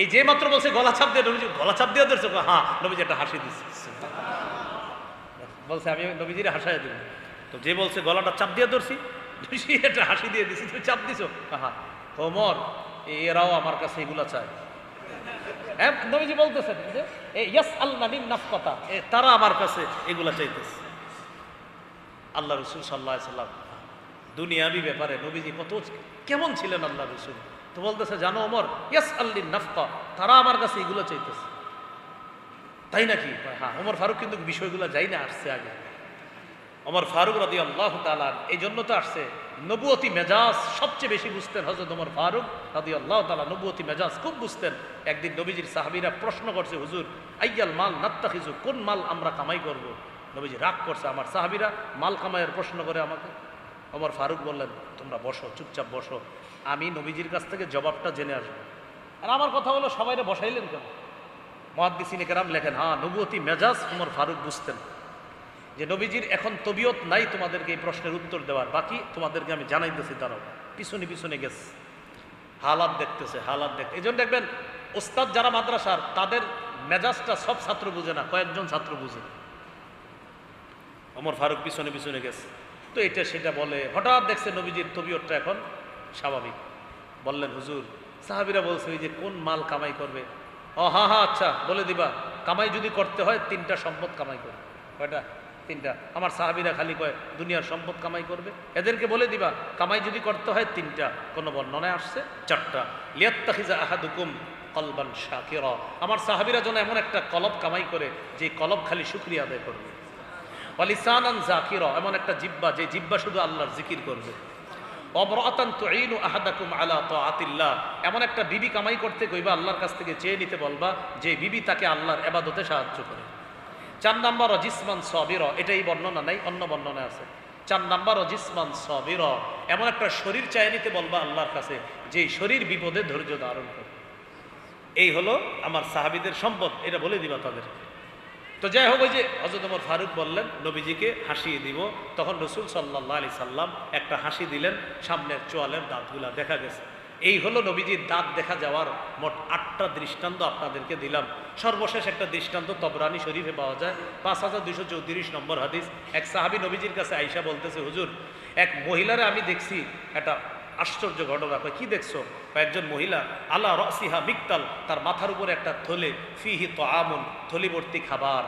এই যে মাত্র বলছে গলা চাপ দিয়ে, নবীজি গলা চাপ দিয়ে ধরছে। হ্যাঁ, নবীজি একটা হাসি দিচ্ছে, বলছে আমি নবীজির হাসায় দিই। তো যে বলছে গলাটা চাপ দিয়ে ধরছি, একটা হাসি দিয়ে দিছি, তুমি চাপ দিছো। হ্যাঁ, ওমর এরাও আমার কাছে এগুলা চায়। হ্যাঁ, নবীজি বলতেছেন যে ইয়াসআলনা মিন নাফকাতা, তারা আমার কাছে এগুলা চাইতেছে। আল্লাহ রাসূল সাল্লাল্লাহু আলাইহি সাল্লাম দুনিয়াবি ব্যাপারে নবীজি কত কেমন ছিলেন আল্লাহ রসুল। তো বলতেছে, জানো ওমর, ইয়াস আল্লিন নাফকা, তারা আমার কাছে এগুলো চাইতেছে। তাই নাকি? হ্যাঁ। ওমর ফারুক কিন্তু বিষয়গুলো যাই না, আসছে আগে। ওমর ফারুক রাদিয়াল্লাহু তাআলা, এই জন্য তো আসছে, নবুয়তি মেজাজ সবচেয়ে বেশি বুঝতেন হযরত ওমর ফারুক রাদিয়াল্লাহু তাআলা, নবুয়তি মেজাজ খুব বুঝতেন। একদিন নবীজির সাহাবীরা প্রশ্ন করছে, হুজুর আইয়াল মাল নাত্তাখিজু, কোন মাল আমরা কামাই করব? নবীজি রাগ করছে, আমার সাহাবীরা মাল কামাইয়ের প্রশ্ন করে আমাকে। ওমর ফারুক বললেন, তোমরা বসো, চুপচাপ বসো, আমি নবীজির কাছ থেকে জবাবটা জেনে আসবো। আর আমার কথা হলো, সবাইরে বসাইলেন কেন? মুহাদ্দিসিনে কেরাম লেখেন, হ্যাঁ, নবুয়তি মেজাজ ওমর ফারুক বুঝতেন, যে নবীজির এখন তবিয়ত নাই তোমাদেরকে এই প্রশ্নের উত্তর দেওয়ার, বাকি তোমাদেরকে আমি জানাইতেছি। তারাও পিছনে পিছনে গেছে, হালাত দেখতেছে, হালাত দেখতে। এই জন্য দেখবেন ওস্তাদ যারা মাদ্রাসার, তাদের মেজাজটা সব ছাত্র বুঝে না, কয়েকজন ছাত্র বুঝে। ওমর ফারুক পিছনে পিছনে গেছে, তো এটা সেটা বলে, হঠাৎ দেখছে নবীজির তবিয়তটা এখন স্বাভাবিক। বললেন, হুজুর, সাহাবীরা বলছে ওই যে কোন মাল কামাই করবে? ও হ্যাঁ হ্যাঁ, আচ্ছা বলে দিবা। কামাই যদি করতে হয় 3টা সম্পদ কামাই করবে। কয়টা? 3টা। আমার সাহাবীরা খালি কয় দুনিয়ার সম্পদ কামাই করবে, এদেরকে বলে দিবা কামাই যদি করতে হয় 3টা। কোন বর্ণনায় আসছে 4টা। লিয়াত্তাখিযা আহাদুকুম কলবান শাকিরা, আমার সাহাবীরা যেন এমন একটা কলব কামাই করে যে কলব খালি শুকরিয়া আদায় করবে। ওয়ালিসানান যাকিরা, এমন একটা জিহ্বা যে জিহ্বা শুধু আল্লাহর জিকির করবে। অবরাতান তুঈনু আহাদাকুম আলা তাআতিল্লাহ, এমন একটা বিবি কামাই করতে কইবা, আল্লাহর কাছ থেকে চেয়ে নিতে বলবা, যে বিবি তাকে আল্লাহর ইবাদতে সাহায্য করে। 4 নাম্বার জিসমান সাবিরা, এটাই বর্ণনা নাই, অন্য বর্ণনা আছে। 4 নাম্বার জিসমান সাবিরা, এমন একটা শরীর চেয়ে নিতে বলবা আল্লাহর কাছে, যে শরীর বিপদে ধৈর্য ধারণ করে। এই হলো আমার সাহাবীদের সম্পদ, এটা বলে দিবা তাদের। তো যাই হোক, ওই যে হযরত ওমর ফারুক বললেন নবীজিকে হাসিয়ে দিব, তখন রাসূল সাল্লাল্লাহু আলাইহি সাল্লাম একটা হাসি দিলেন, সামনের চোয়ালের দাঁতগুলা দেখা গেছে। এই হলো নবীজির দাঁত দেখা যাওয়ার মোট 8টা দৃষ্টান্ত আপনাদেরকে দিলাম। সর্বশেষ একটা দৃষ্টান্ত তবরানী শরীফে পাওয়া যায়, 5234 নম্বর হাদিস। এক সাহাবী নবীজির কাছে আয়েশা বলতেছে, হুজুর, এক মহিলারে আমি দেখছি, একটা আশ্চর্য ঘটনা। কি দেখছো? একজন মহিলা আলা রাসিহা মিকতাল, তার মাথার উপরে একটা থলে, ফিহি তাআমুন, থলিবর্তী খাবার।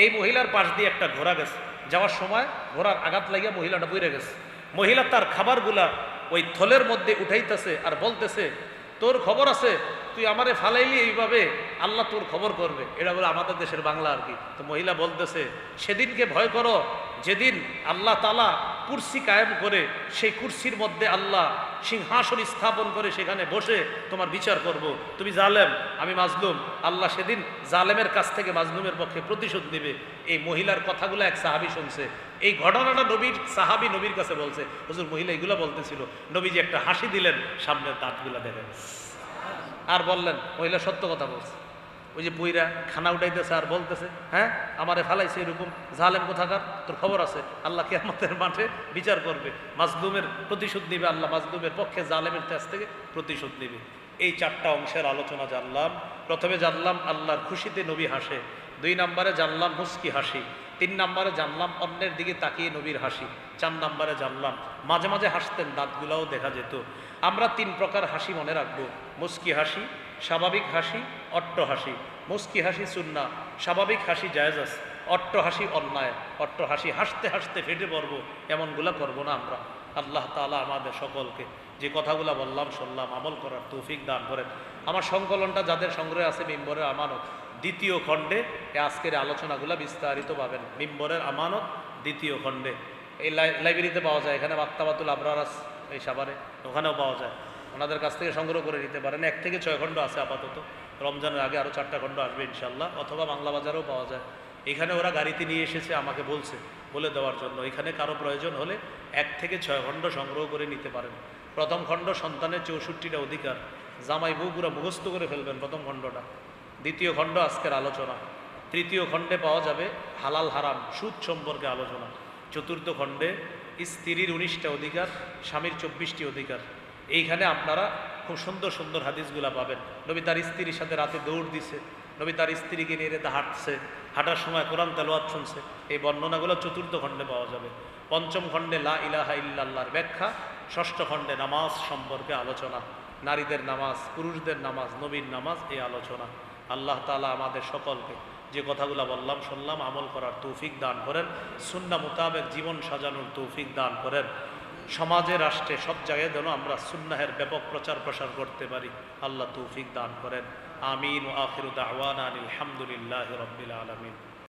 এই মহিলার পাশ দিয়ে একটা ঘোড়া গেছে, যাওয়ার সময় ঘোড়ার আঘাত লাগিয়া মহিলাটা পড়ে গেছে। মহিলা তার খাবারগুলা ওই থলের মধ্যে উঠাইতেছে আর বলতেছে, তোর খবর আছে, তুই আমারে ফালাইলি এইভাবে, আল্লাহ তোর খবর করবে। এটা বলে আমাদের দেশের বাংলা আর কি। তো মহিলা বলতেছে, সেদিনকে ভয় করো যেদিন আল্লাহ তাআলা কুরসি কায়েম করে, সেই কুরসির মধ্যে আল্লাহ সিংহাসন স্থাপন করে সেখানে বসে তোমার বিচার করব। তুমি জালেম, আমি মাজলুম, আল্লাহ সেদিন জালেমের কাছ থেকে মাজলুমের পক্ষে প্রতিশোধ নেবে। এই মহিলার কথাগুলো এক সাহাবী শুনছে। এই ঘটনাটা নবীর সাহাবী নবীর কাছে বলছে, হুজুর মহিলা এগুলো বলতেছিল, নবীজি একটা হাসি দিলেন, সামনের দাঁতগুলা দেখে আর বললেন, মহিলা সত্য কথা বলছে। ওই যে বুইরা খানা উঠাইতেছে আর বলতেছে, হ্যাঁ আমারে ফালাইছে এরকম জালেম কোথাকার, তোর খবর আছে, আল্লাহ কিয়ামতের মাঠে বিচার করবে, মাজলুমের প্রতিশোধ নেবে আল্লাহ, মাজলুমের পক্ষে জালেমের কাছ থেকে প্রতিশোধ নেবে। এই 4টা অংশের আলোচনা জানলাম। প্রথমে জানলাম আল্লাহর খুশিতে নবী হাসে, 2 নম্বরে জানলাম মুস্কি হাসি, 3 নম্বরে জানলাম অন্যের দিকে তাকিয়ে নবীর হাসি, 4 নম্বরে জানলাম মাঝে মাঝে হাসতেন, দাঁতগুলাও দেখা যেত। আমরা 3 প্রকার হাসি মনে রাখবো, মুস্কি হাসি, স্বাভাবিক হাসি, অট্ট হাসি। মুস্কি হাসি সুন্নাহ, স্বাভাবিক হাসি জায়েজ আছে, অট্ট হাসি অন্যায়। অট্ট হাসি হাসতে হাসতে ফেটে পড়বো, এমনগুলা করবো না আমরা। আল্লাহ তাআলা আমাদের সকলকে যে কথাগুলো বললাম শুনলাম আমল করার তৌফিক দান করেন। আমার সংকলনটা যাদের সংগ্রহে আছে, মিম্বরের আমানত 2য় খণ্ডে আজকের আলোচনাগুলো বিস্তারিত পাবেন। মিম্বরের আমানত 2য় খণ্ডে এই লাইব্রেরিতে পাওয়া যায়, এখানে মাক্তাবাতুল আবরার আছে এই সাভারে, ওখানেও পাওয়া যায়, ওনাদের কাছ থেকে সংগ্রহ করে নিতে পারেন। 1 থেকে 6 খণ্ড আছে আপাতত, রমজানের আগে আরও 4টা খণ্ড আসবে ইনশাল্লাহ, অথবা বাংলা বাজারেও পাওয়া যায়। এখানে ওরা গাড়িতে নিয়ে এসেছে, আমাকে বলছে বলে দেওয়ার জন্য। এখানে কারো প্রয়োজন হলে 1 থেকে 6 খণ্ড সংগ্রহ করে নিতে পারেন। প্রথম খণ্ড সন্তানের 64টা অধিকার, জামাই বউ পুরো মুখস্থ করে ফেলবেন প্রথম খণ্ডটা। 2য় খণ্ড আজকের আলোচনা। 3য় খণ্ডে পাওয়া যাবে হালাল হারাম সুদ সম্পর্কে আলোচনা। 4র্থ খণ্ডে স্ত্রীর 19টা অধিকার, স্বামীর 24টি অধিকার। এইখানে আপনারা খুব সুন্দর সুন্দর হাদিসগুলা পাবেন। নবী তার স্ত্রীর সাথে রাতে দৌড় দিছে, নবী তার স্ত্রীকে নিয়ে রেতে হাঁটছে, হাঁটার সময় কোরআন তেলাওয়াত শুনছে। এই বর্ণনাগুলো 4র্থ খণ্ডে পাওয়া যাবে। 5ম খণ্ডে লা ইলাহা ইল্লাল্লাহর ব্যাখ্যা। 6ষ্ঠ খণ্ডে নামাজ সম্পর্কে আলোচনা, নারীদের নামাজ, পুরুষদের নামাজ, নবীর নামাজ, এই আলোচনা। আল্লাহ তাআলা আমাদের সকলকে যে কথাগুলো বললাম শুনলাম আমল করার তৌফিক দান করেন, সুন্নাহ মোতাবেক জীবন সাজানোর তৌফিক দান করেন। সমাজে, রাষ্ট্রে, সব জায়গায় যেন আমরা সুন্নাহের ব্যাপক প্রচার প্রসার করতে পারি। আল্লাহ তৌফিক দান করেন। আমিন। ওয়া আখিরু দাওয়ানা আলহামদুলিল্লাহি রাব্বিল আলামিন।